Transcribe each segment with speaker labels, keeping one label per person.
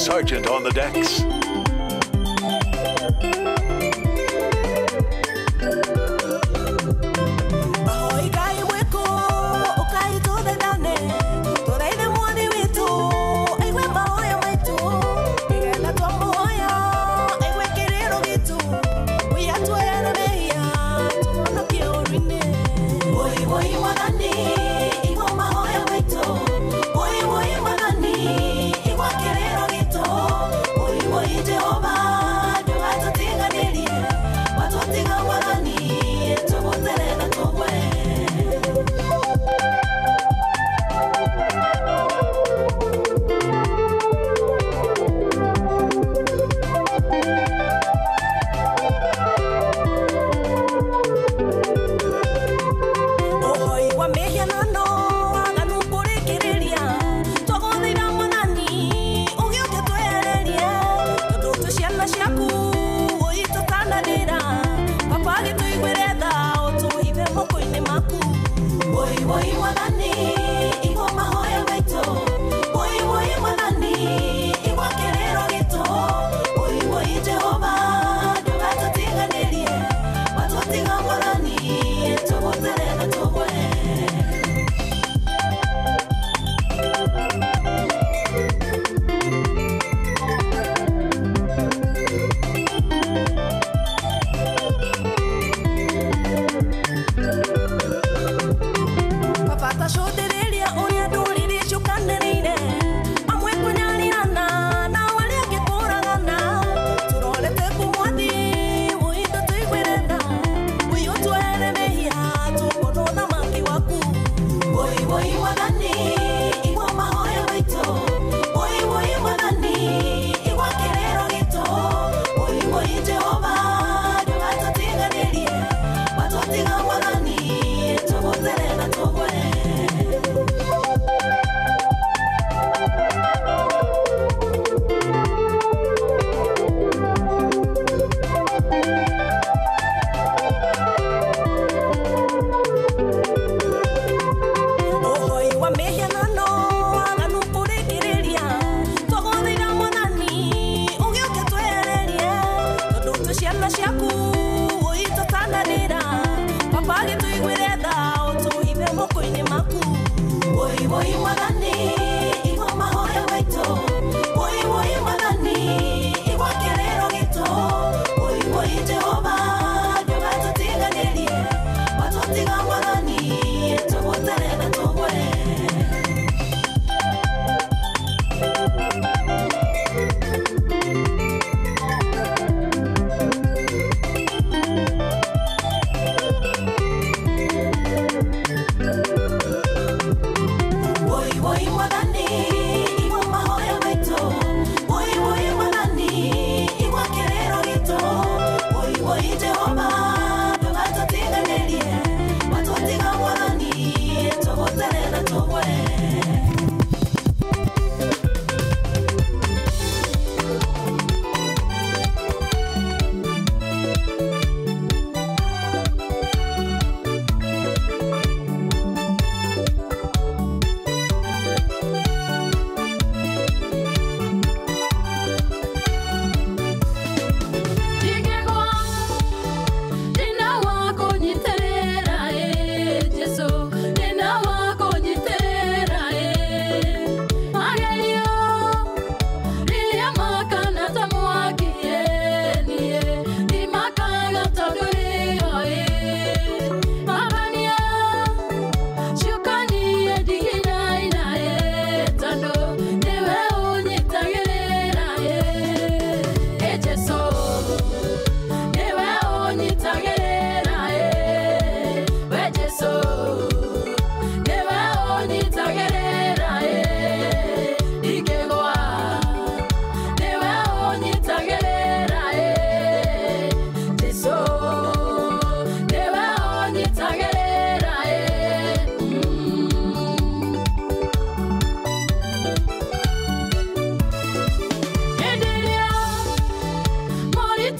Speaker 1: Sergeant on the decks.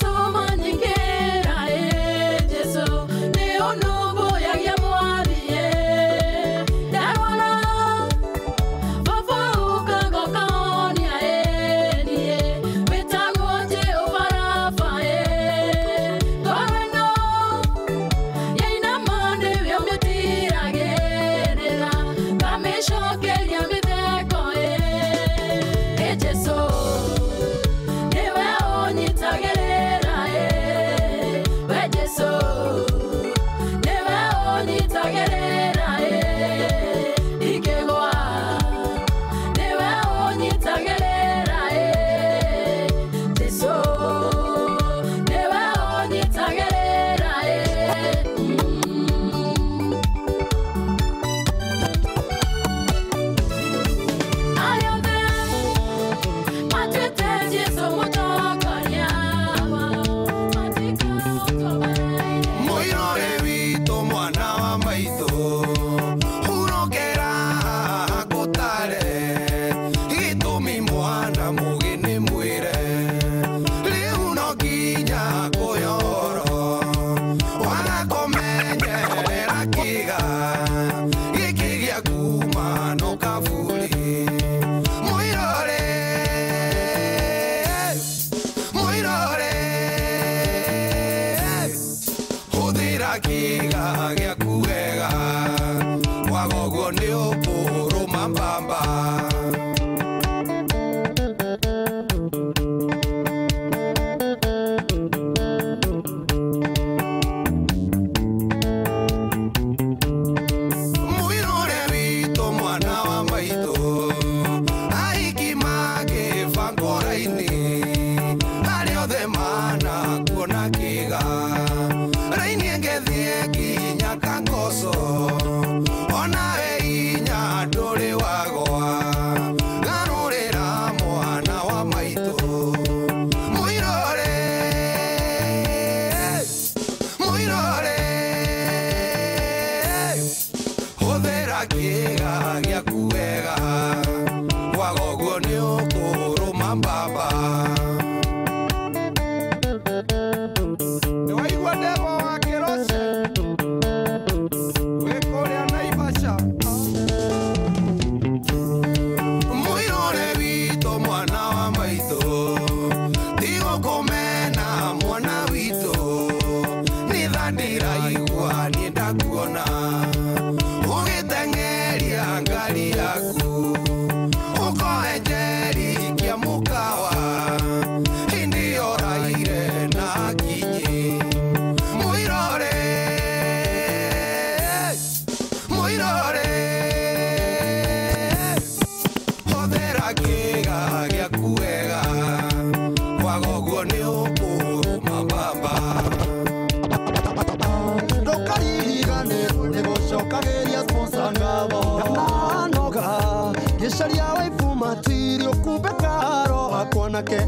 Speaker 2: Toma nyingera, Jesu, leo nubo ya mwana.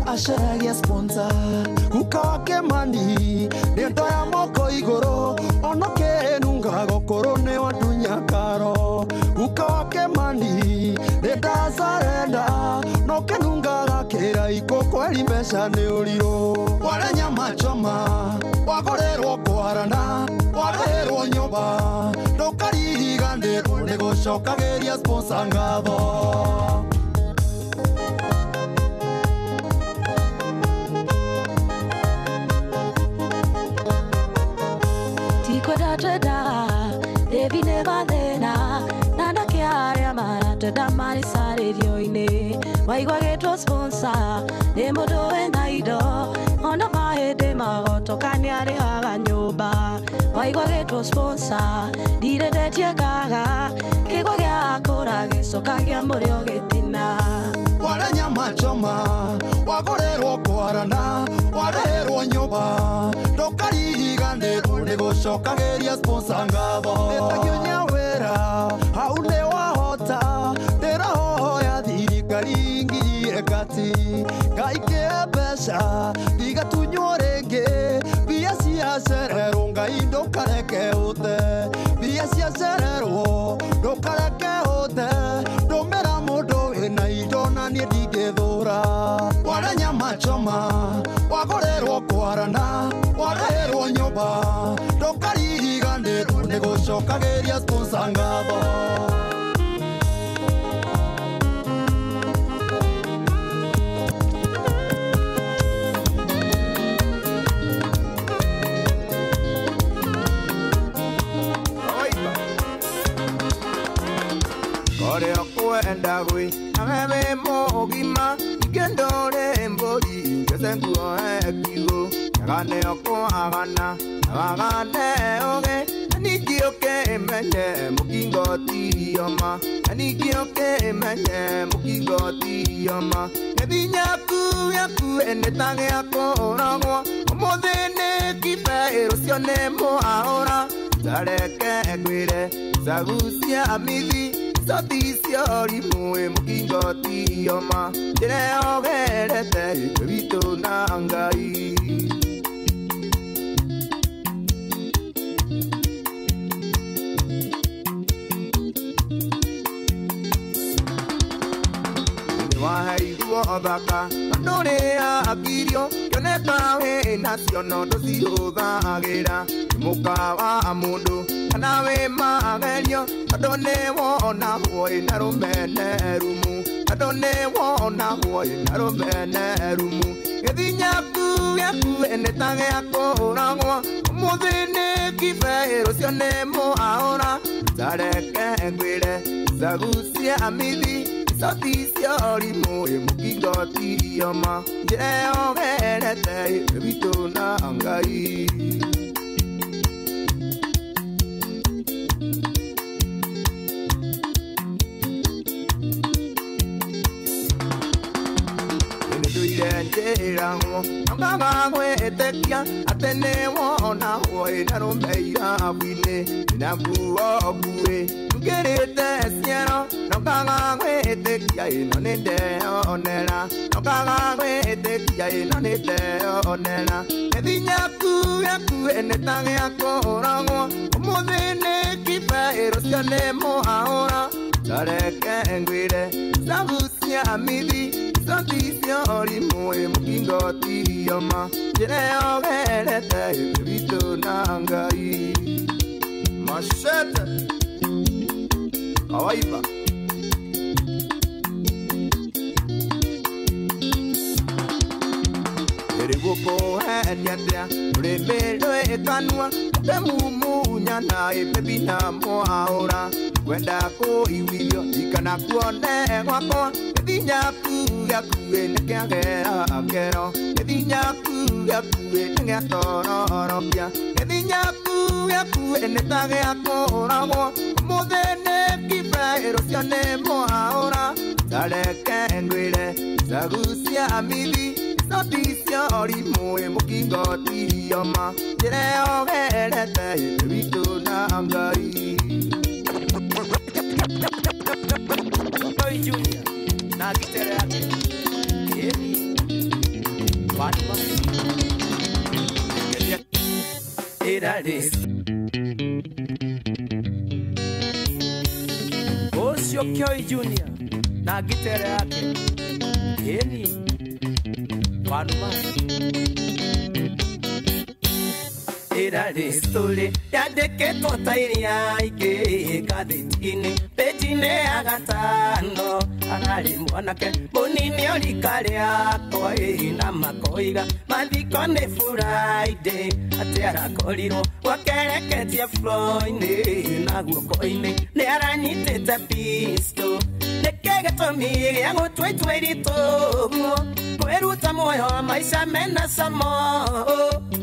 Speaker 1: Asheria sponsor Kukawake mani Nento ya moko igoro Onoke nunga gokorone wa dunya karo Kukawake mani Neta sarenda Noke nunga gakera iko kweli mesha ne uliro Wale nyama choma Wagorero kwarana Wagorero nyoba Dokari gande Nego shoka geria sponsor ngabo
Speaker 2: Devi never dena Nana kiaria mana Tada mari sare dioine Waigwa geto sponsor Nemo do enaido Ona mahe de magoto Kanyare haga nyoba Waigwa geto sponsor Dire de tia gaga Kegwa gea korage Soka gea morio getina
Speaker 1: Wale nyama choma Wagorero kwarana Wagorero nyoba Dokari gande Nego shoka geria sponsor ngabo Etagiunya wera Haune wa hota Tera hoho ya dirikaringi ekati Kaike besha Diga tunyorenge Bia siya serero Ngai dokareke ute Bia siya serero Dokareke ute Domera modo ena idona ni dige dora Wale nyama choma Wagorero kwarana Wagorero nyoba Dokari gande Nego shoka geria sponsor ngabo
Speaker 3: Kore okuenda gui Ameme mogima Igendore mbodi Kesengu ekigo Nagane oko agana Nagane oge Niki oke menye mukingoti yoma anigio ke menye mukingoti yoma edinyaku yaku enetage akoragwo omodene kipe rosione mo ahora tareke gwire zagusia amithi Satisio rimue mukingoti yoma Jere ogerete Vito nangai Wahai duodaka Andore akirio Yoneka we nasiono Dosio dhagira Muka wa mundu Anawe magerio Adone wona hoi narumene rumu Adone wona hoi narumene rumu Edinyaku yaku enetage akoragwo Muthine kife rosione mo ahora Tareke ngwire Zagusia amithi Satisio rimue mukingoti yoma Jere ogerete Vito nangai Njeraho Nongaga etekia Atene wona hoi Narumeira wine Nabuo bue Ngerete siero Nongaga etekia Inonede onera Nongaga etekia Inonede onera Edinyaku yaku enetage akoragwo Omodene kipe rosione mo ahora Tareke ngwire Zagusia amithi Satisio rimue mukingoti yoma Jere ogerete Vito nangai Machete Kawaiba Eriguko henyatea Uremelo ekanua Temumu nyana epebina mo ahora Kwenda ko iwirio Ikana kuone wako Edinyaku yaku enekagera akero Edinyaku yaku enegatororobia Edinyaku yaku enetage akoragwo Muthene kipe rosione mo ahora Tareke ngwire Zagusia amithi Satisio rimue mukingoti yoma Jere ogerete Vito nangai Oi Junior Na gitere yake Yeni Watma Irades Osio Kyoi Junior Na gitere yake Yeni Watma Irades Tule Yadeke totairia Ike kadetine Petine agatano Agari mwanake Bonini olikaria Koi na makoiga Madikone Friday Ateara koliro Wakereketia Floyne Nagukoine Nearanyitete pisto Nekege tomi Yangu tweitwerito Kweruta moyo Maisha mena samo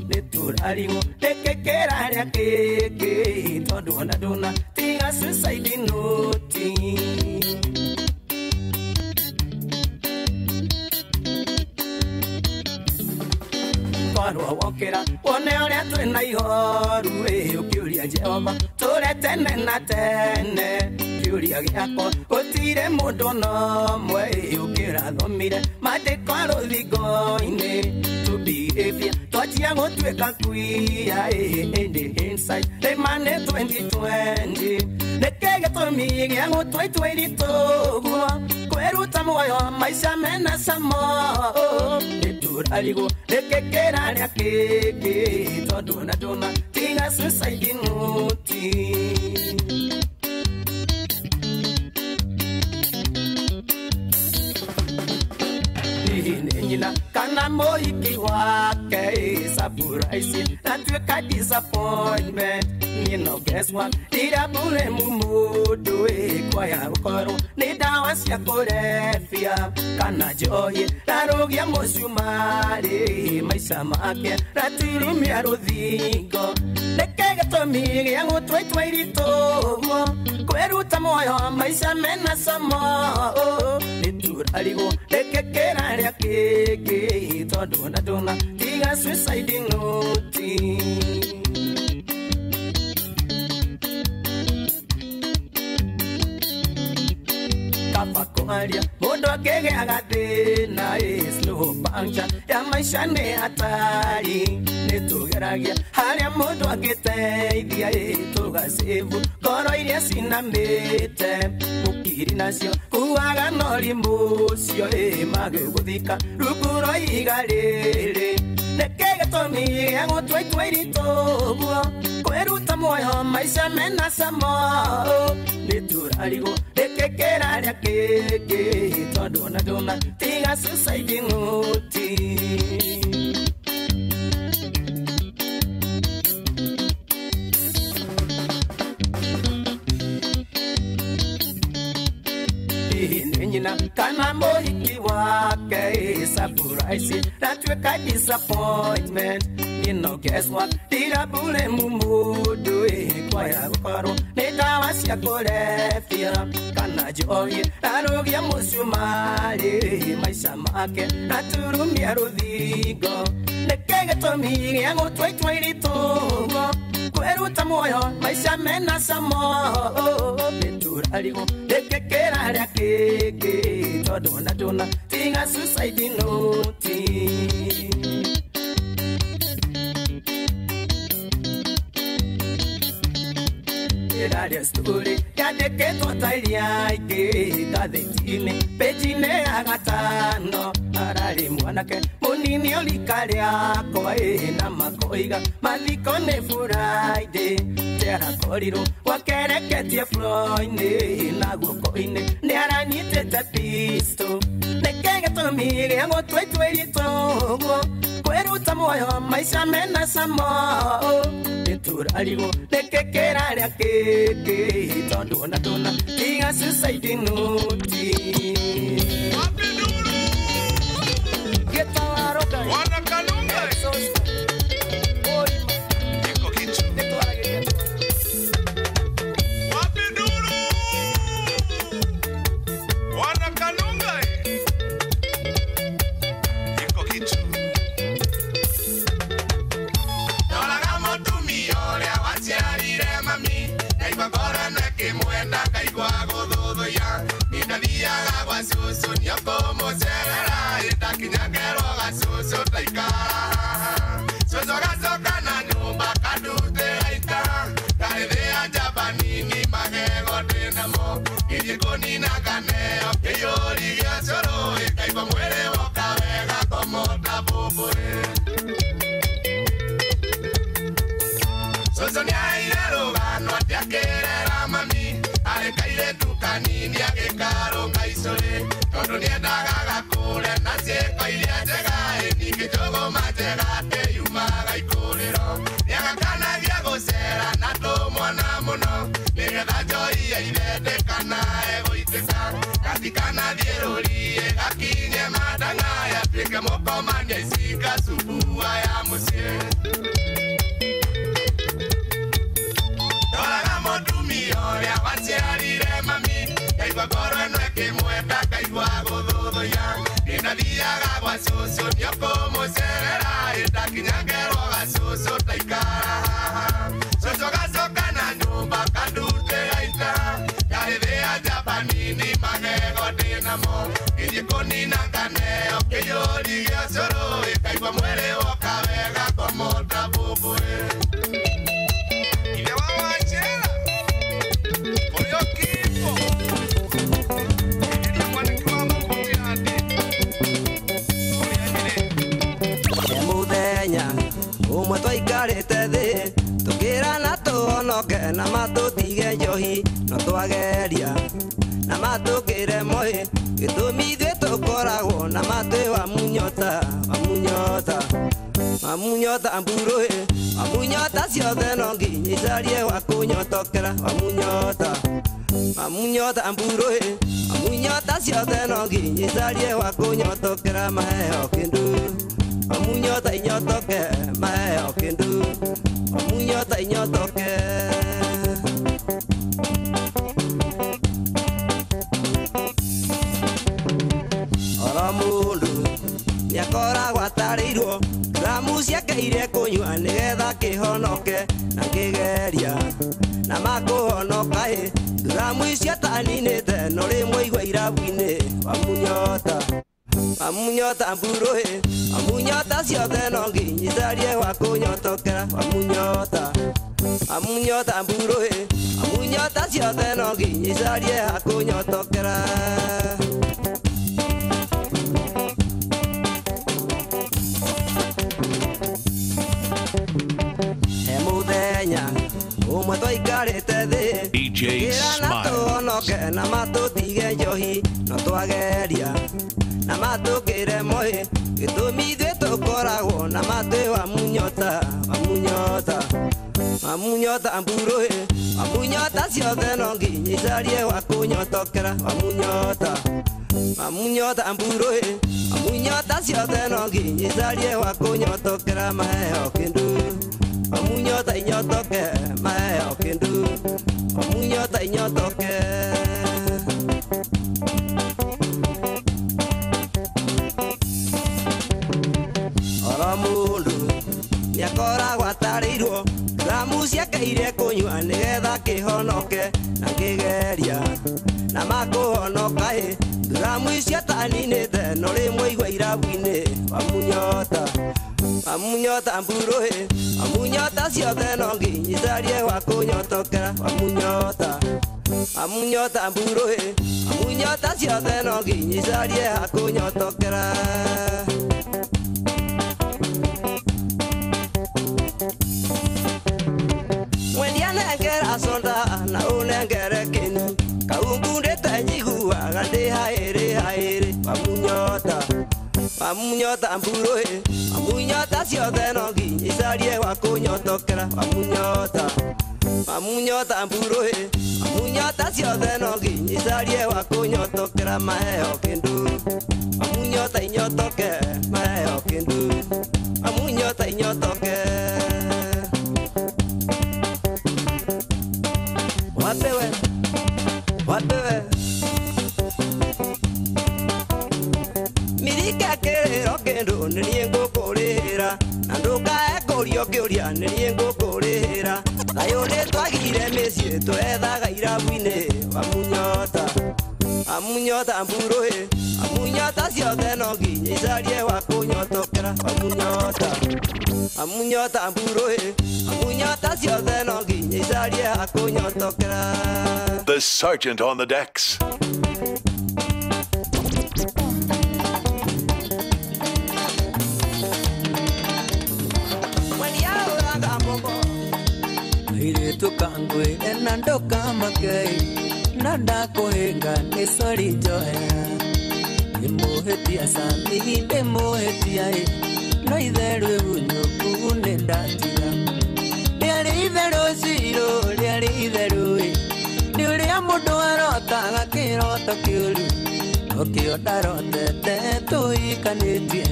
Speaker 3: Neturaringo Nekekera ria keke Todo na dona Tinga suicide noti Warwa wokera Wone oria twena ihoru Ukiuria Jehova Tore tene na tene Kiuria giako Gutire mundu no mwe Ukira thomire Mandiko ruthingo-ini To behavior Twajia gutwika kuia In the inside Remane 2020 Nekege tomi Gia gutwaitwairituguo Kweruta moyo Maisha mena samo Neturarigo Nekekera ria keke Tondu na dona Tinga suicide nuti Nyina kana moiki wake surprise na tweka disappointment you know guess what dira bure mumudu kwa ya ukoro ni dawa cia kurefia kana joye darugia musumari maisha make ratirumia ruthingo neke gĩtũmi gĩa gũtua itua iritũ kwĩruta muoyo maica mena cama nĩturarigwo rĩkĩkĩra rĩa kĩngĩ tondũ na ndũna tiga suicide note kaba kwaria mũndũ akĩgĩaga thĩna slow puncture ya maica nĩ hatari nĩtũgeragia harĩa mũndũ angĩteithia tũgacivu ngoro iria cinamĩte mũkiri nacio kuaga norimũ ũcio magĩgũthika rungu rwa ihiga rĩrĩ nĩkĩ gĩtũmi gĩa gũtua itua iritũ kwĩruta muoyo maica mena cama nĩturarigwo rĩkĩkĩra rĩa kĩngĩ tondũ na ndũna tiga suicide note nyina kana mũhiki wake surprise natuĩka disappointment no guess what tira bule mũndũ kwaya gũkorwo nĩ ndawa cia kũrebia kana njohi arogia mũcumarĩ maica make naturumia rũthingo nĩkĩ gĩtũmi gĩa gũtua itua iritũ kwĩruta muoyo maica mena cama nĩturarigwo rĩkĩkĩra rĩa kĩngĩ tondũ na ndũna tiga suicide note radio story yandĩkĩtwo ta iria ingĩ ngathĩti-inĩ pĩnji-inĩ ya gatano ararĩ mwanake mũnini olika rĩakwa na makoiga mathiko nĩ Friday terakorirwo wakereketie floor-inĩ na guoko-inĩ nĩ aranyitĩte pistol nĩkĩ gĩtũmi gĩa gũtua itua iritũ kwĩruta muoyo maica mena cama nĩturarigwo rĩkĩkĩra rĩa kĩngĩ tondũ na ndũna tiga suicide note
Speaker 4: Amunyota ciothe no nginyicarie wa kũnyotokera maheo kĩndũ amunyota inyotoke maheo kĩndũ amunyota inyotoke makuhonoka Ramuisha taninete nore moigwa irabuine Amunyota mburohe Amunyota ciothe no nginyicarie wa kunyotokera Amunyota mburohe Amunyota ciothe no nginyicarie wa kunyotokera Emuthenya umwe twaikarite thi
Speaker 5: DJ Smile
Speaker 4: na matutige njohi no twageria na matukire mohi gitumi thwe tukoragwo na matwe wa Amunyota mburohe Amunyota ciothe no nginyicarie wa kunyotokera Amunyota mburohe Amunyota ciothe no nginyicarie wa kunyotokera maheo kindu Amunyota inyotoke maheo kindu Amunyota inyotoke Mundu niakoragwo atarirwo ramu ciakeire kunyua nigetha kihonoke na kigeria na makuhonoka ramu icio taninite no rimwe igwa irabuine Amunyota mburohe Amunyota ciothe no nginyicarie wa kunyotokera Amunyota mburohe Amunyota ciothe no nginyicarie wa kunyotokera Sonda na unengere kinu kaungundete njiguaga ndi hairi Amunyota mburohe Amunyota ciothe no nginyicarie wa kunyotokera Amunyota mburohe Amunyota ciothe no nginyicarie wa kunyotokera maheo kindu Amunyota inyotoke maheo kindu Amunyota inyotoke Wapewe Mirika kiriro kindu nirie ngukurihira na ndukae kurio kiuria nirie ngukurihira Thayo ni twagire micii twethaga irabuine Amunyota mburohe Amunyota ciothe no nginyicarie wa kunyotokera Amunyota mburohe Amunyota ciothe no nginyicarie wa kunyotokera
Speaker 5: The Sergeant on the decks.
Speaker 3: Tukangwe enando kama kai nanda kohenga nisori joya Nimuhetia sami hinde muhetia no itherwe bunyo kune ndatira Liari itheru ziro liari itheru Niuria mundu arotaga kiroto kiuru Okio ndarotete tuikanitie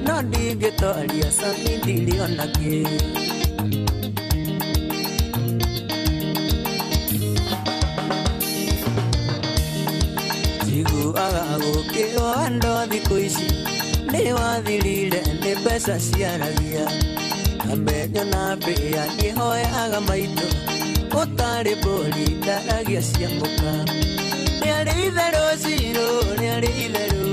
Speaker 3: no ndingitoria sami ndiriona ki Agagukirwo ndo thiku ici ni wathirire ni mbeca ciaragia amenyo na mbia nihoyaga maitũ utari mbũri ndaragia cia mũka nĩarĩ itherũ cirũ nĩarĩ itherũ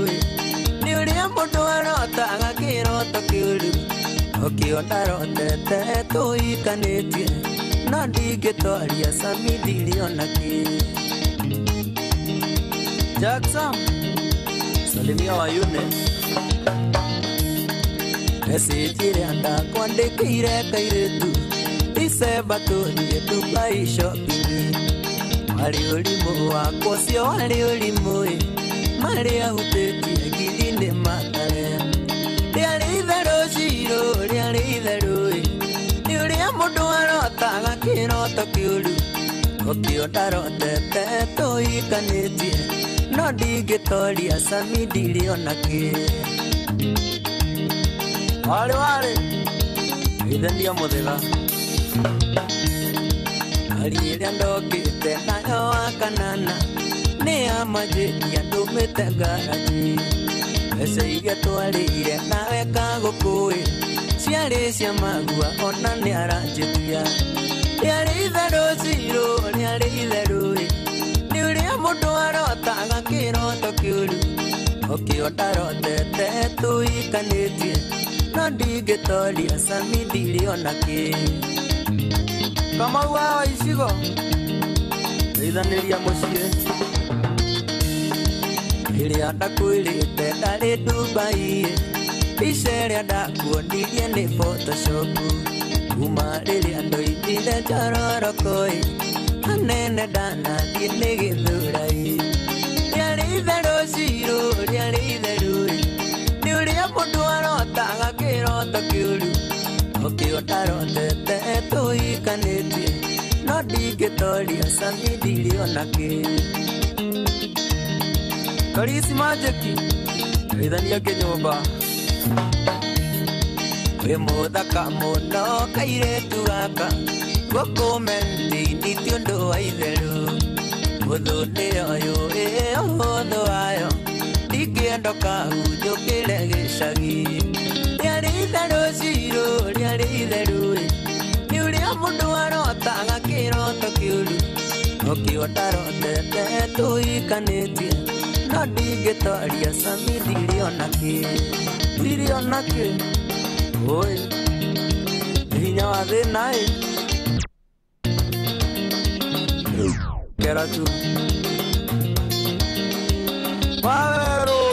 Speaker 3: nĩ ũrĩa mũndũ arotaga kĩroto kĩũru ũkĩo ndarotete tũikanĩtie no ndingĩtwaria sami ndiriona kĩ Jackson Salimia wa Yunus Nesijire anda kwandikire kairetu Iseba tunie Dubai shopping Wali ulimu wako sio wali ulimu Mali ya hutetia gilinde matare Liali idharu shiro liali idharu Liuli ya mudu warotaga kiroto kiulu Okio darotete tuikanitie no ndingĩtoria sami ndiriona kĩ wale ithenia mũthega ari ĩrĩa ndokĩte nayo wakanana nĩ amanjĩria ndũmĩte ngaraji mbeca iria twarĩire nawe kagũkũĩ ciarĩ cia magua ona nĩ aranjĩtia Otarotete tuikanĩtie no ndingĩtoria Sami ndirĩ ona kĩ Kamau wa icigo ithanĩria mũciĩ rĩrĩa ndakwĩrĩte ndarĩ Dubai mbica ĩrĩa ndakuonirie nĩ Photoshop kuma rĩrĩa ndoigire njororoko hanene ndanathiĩ nĩ Gĩthũrai rĩarĩ itherũ cirũ rĩarĩ itherũ nĩ ũrĩa mũndũ arotaga kĩroto kĩũru ũkĩũtarotete tũikanĩtie no ndingĩtoria Sami ndirĩ ona kĩ Karisi Magic ithania kĩnyũmba wĩ mũthaka mũno kairĩtu gaka gũkũmenti ti ũndũ wa itherũ Udhune oyo odo ayo Dikiendoka ujokele geshagi Liaritharu ziro liaritharu Niulia mundu arotanga kiroto kiuru Okiwatarotete tuikanetie No digetoria Sami diri onake Oi Hinya wa thĩna Kera tu Valero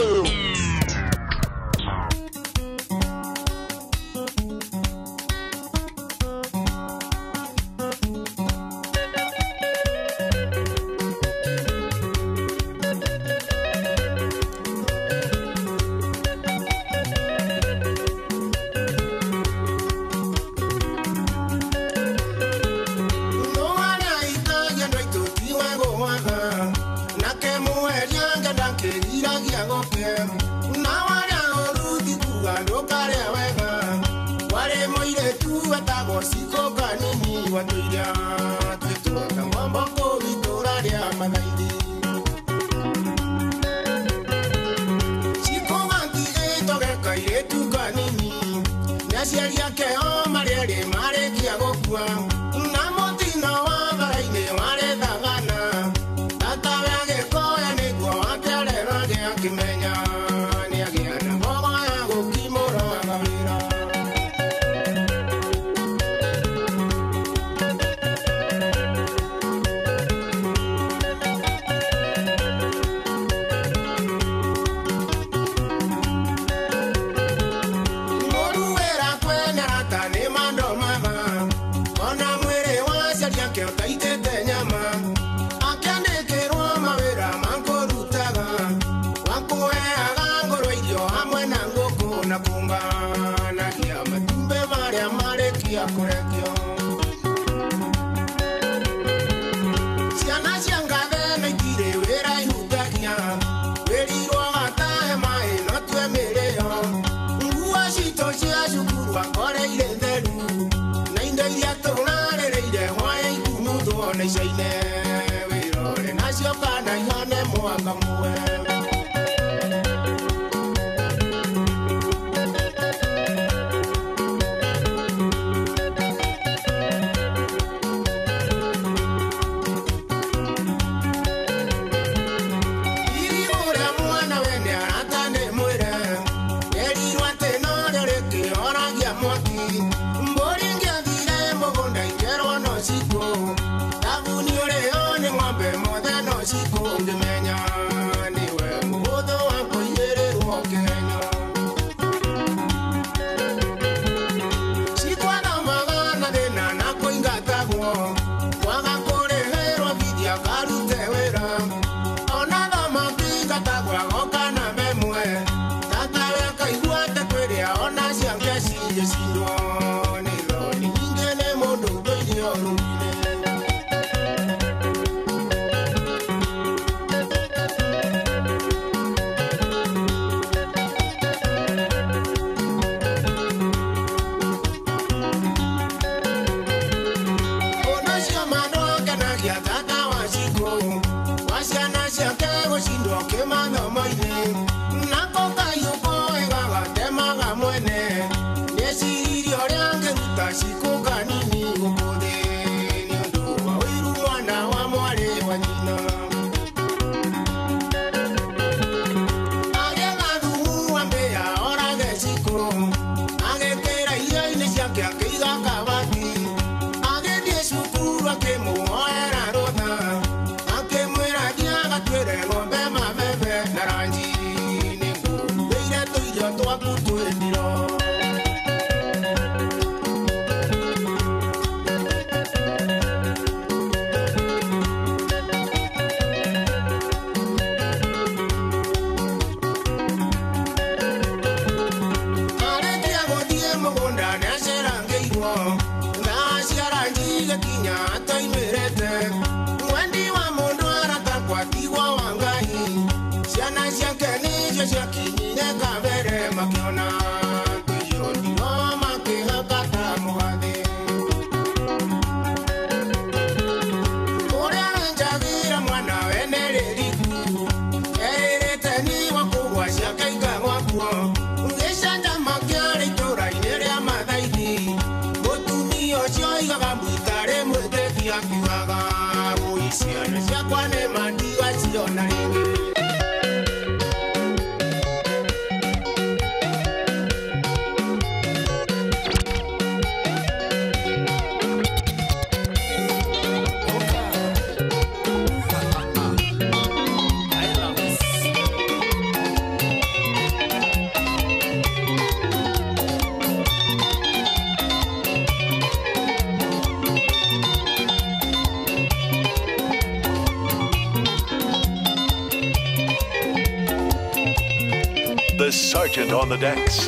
Speaker 5: The Sergeant on the decks.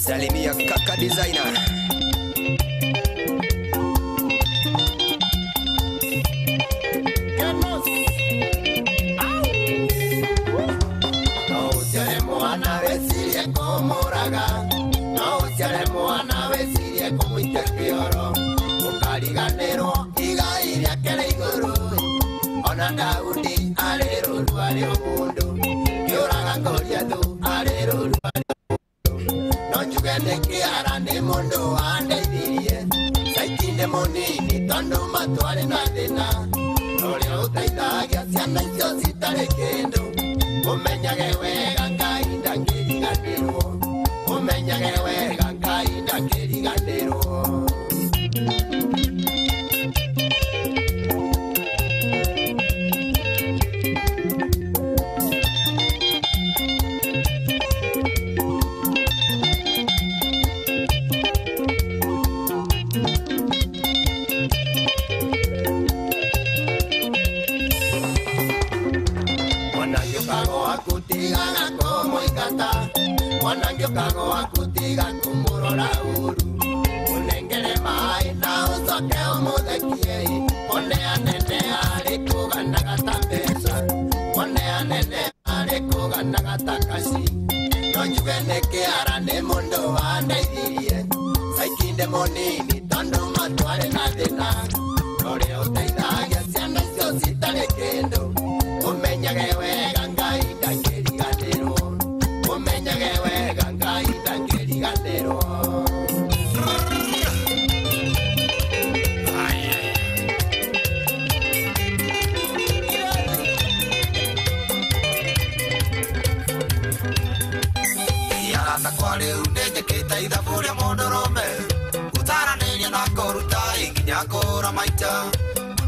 Speaker 4: Salimia Kaka Designer.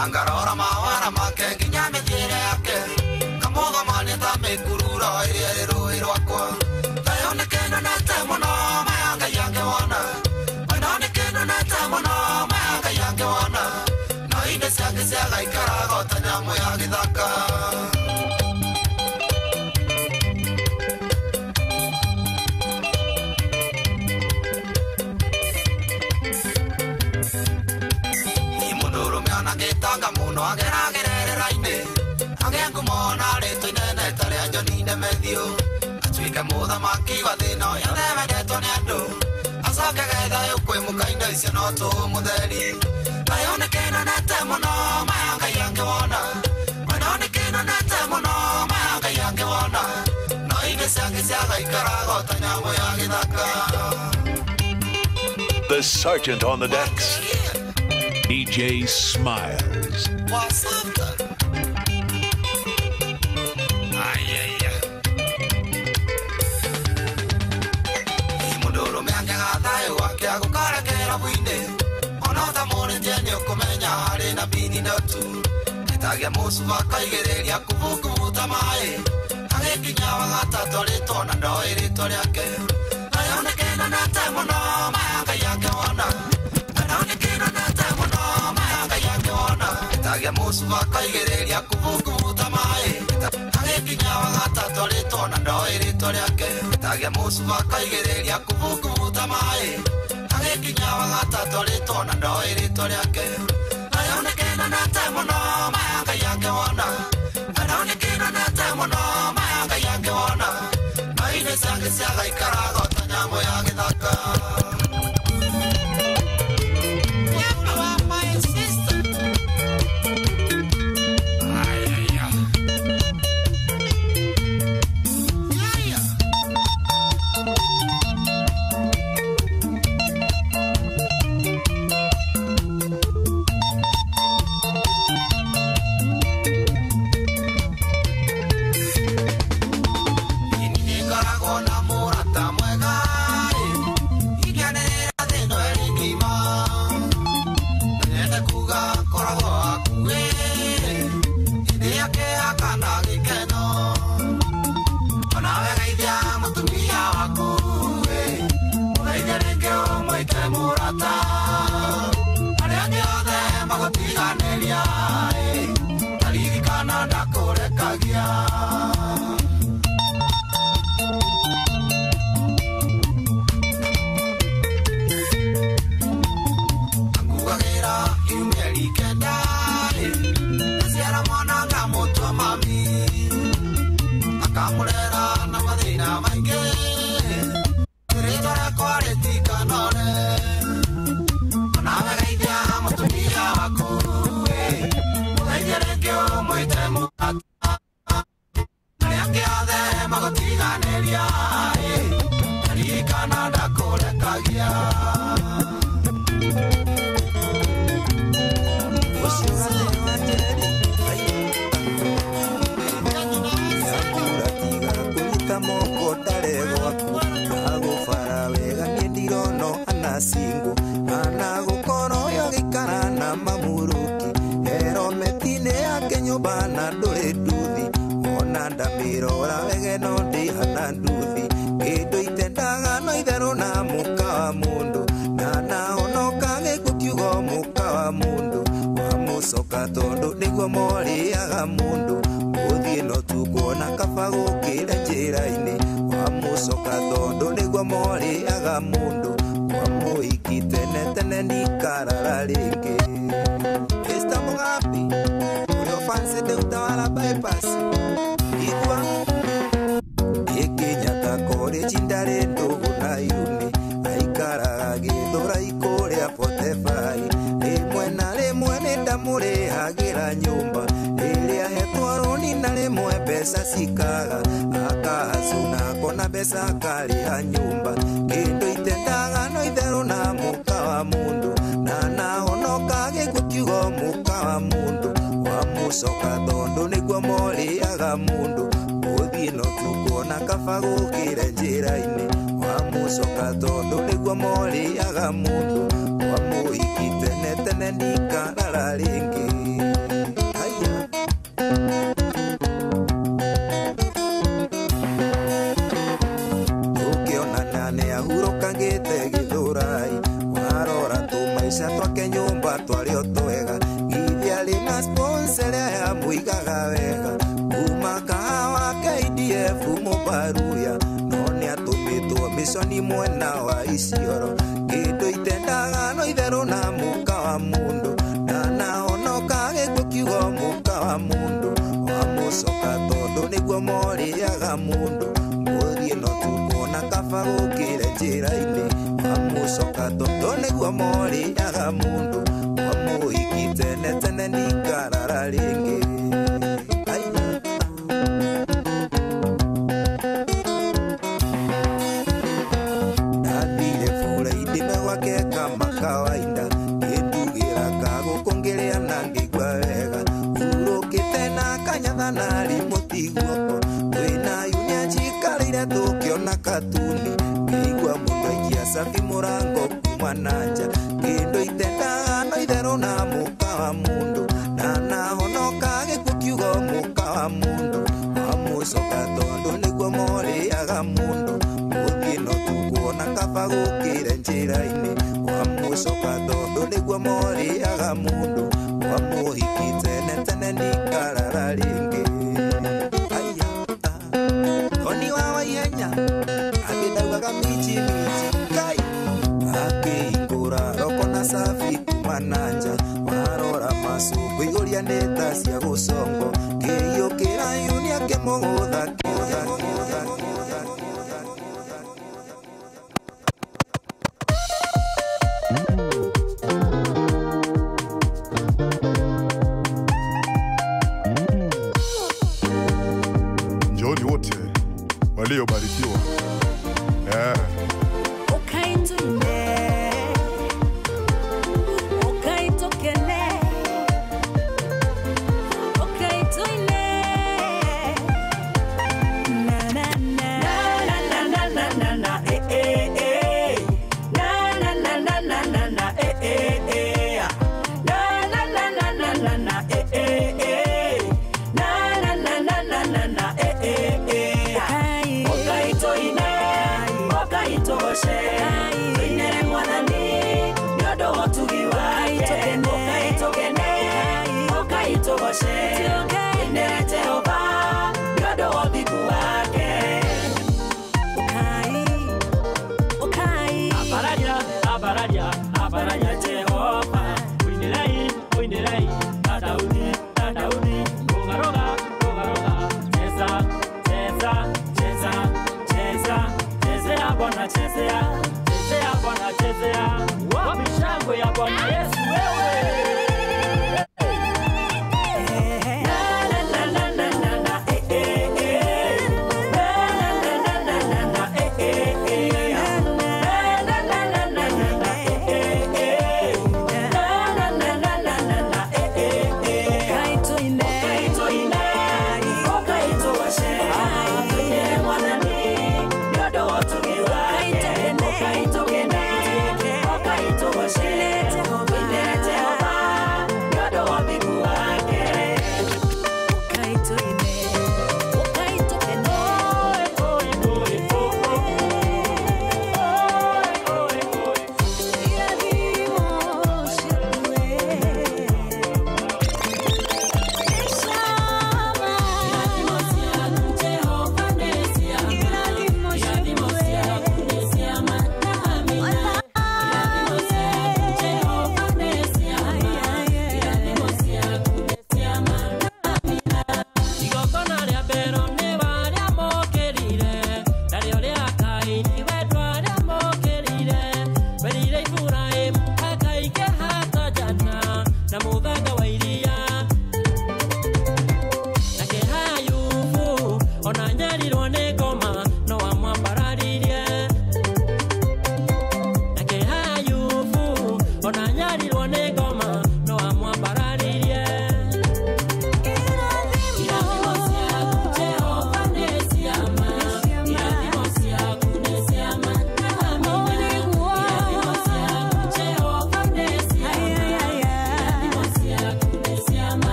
Speaker 6: Angarora mawara make kinyame dire yake kamoga maneta mekurura ero akwa tayone kena na tamono mayanga yange wana manone kena na tamono mayanga yange wana no ine sanga saga ikara gota nyamo ya githaka Methio atuike muthamaki wa thĩ ĩno yothe wendetwo nĩ andũ acoke thayũ kwĩ mũkainda icio no tũmũtheri thayũ nĩ kĩnenete mũno maya Ngai angĩwona wendo nĩ kĩnenete mũno maya Ngai angĩwona no ine ciake ciagaikaraga ta nyamũ ya gĩthaka.
Speaker 5: The Sergeant on the decks. DJ Smiles.
Speaker 6: What's up then? Imuduru miangaga thayo wake agukarekera bwinde onota mũrĩnje nĩ ũkũmenya harĩ na bini ndotu ĩtagia mũcu bakaigereria kubukubuta maĩ agĩkinya wagatatũ rĩtwo na ndoĩ rĩtwa rĩake nayo nĩ kĩnenete mũno maya Ngai angĩwona nayo nĩ kĩnenete mũno maya Ngai angĩwona ĩtagia mũcu bakaigereria kubukubuta maĩ agĩkinya wagatatũ rĩtwo na ndoĩ rĩtwa rĩake ĩtagia mũcu bakaigereria kubukubuta maĩ agĩkinya wagatatũ rĩtwo na ndoĩ rĩtwa rĩake nayo nĩ kĩnenete mũno maya Ngai angĩwona nayo nĩ kĩnenete mũno maya Ngai angĩwona na ine ciake ciagaikaraga ta nyamũ ya gĩthaka.
Speaker 7: Mishoni mwena wa Isiolo Kindo itendaga no itherũ na mũka wa mũndũ Na nahonoka gĩkuo kiugo mũka wa mũndũ Wa mũcoka tondũ nĩguo niguo moriaga mundu muthie no tukuona kaba gukire njira-ini wamucoka tondu niguo moriaga mundu wamuhiki tene tene nikarara ringi ndathire bũrũri-inĩ gwake kama kawaida ngĩndugira ngagũkũngĩrĩa na ngĩigua wega urũkĩte na kanyatha na rimoti guoko twĩna yunia njikarĩire tũkĩona katuni ngĩigua mũndũ aikia cabi mũrango kuma na nja kĩndũ itendaga no itherũ na mũka wa mũndũ na nahonoka gĩkuũ kiugo mũka wa mũndũ wamucoka tondũ nĩguo morĩaga mũndũ mũthiĩ no tukuona kaba gũkĩre njĩra-inĩ wamucoka tondũ nĩguo morĩaga mũndũ wamuhiki tene tene nikarara ringĩ Koni wa waihenya akĩndaugaga miji miji kai akĩhingũra roko na cabi kuma na nja warora macungũ igũria nĩ ta cia gũcongo kĩiyũkĩra yunia kĩmũgũtha
Speaker 8: Njooni wote waliobarikiwa.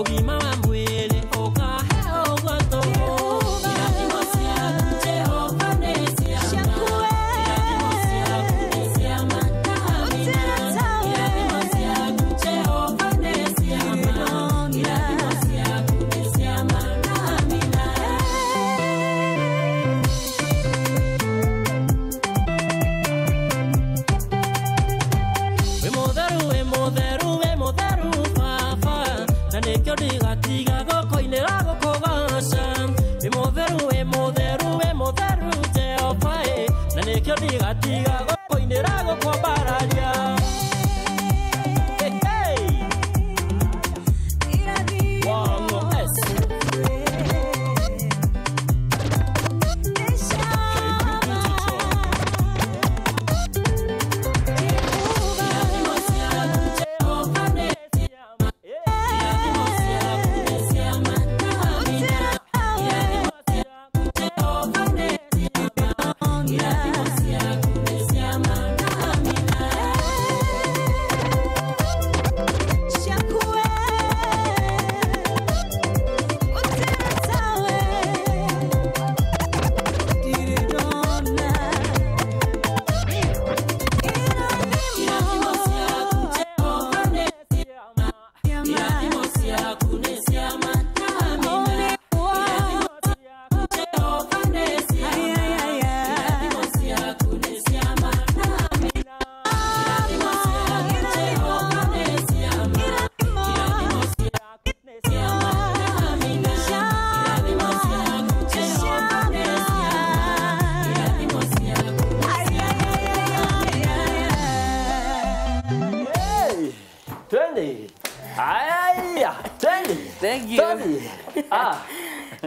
Speaker 3: ugima wa mwili ukahe ugoto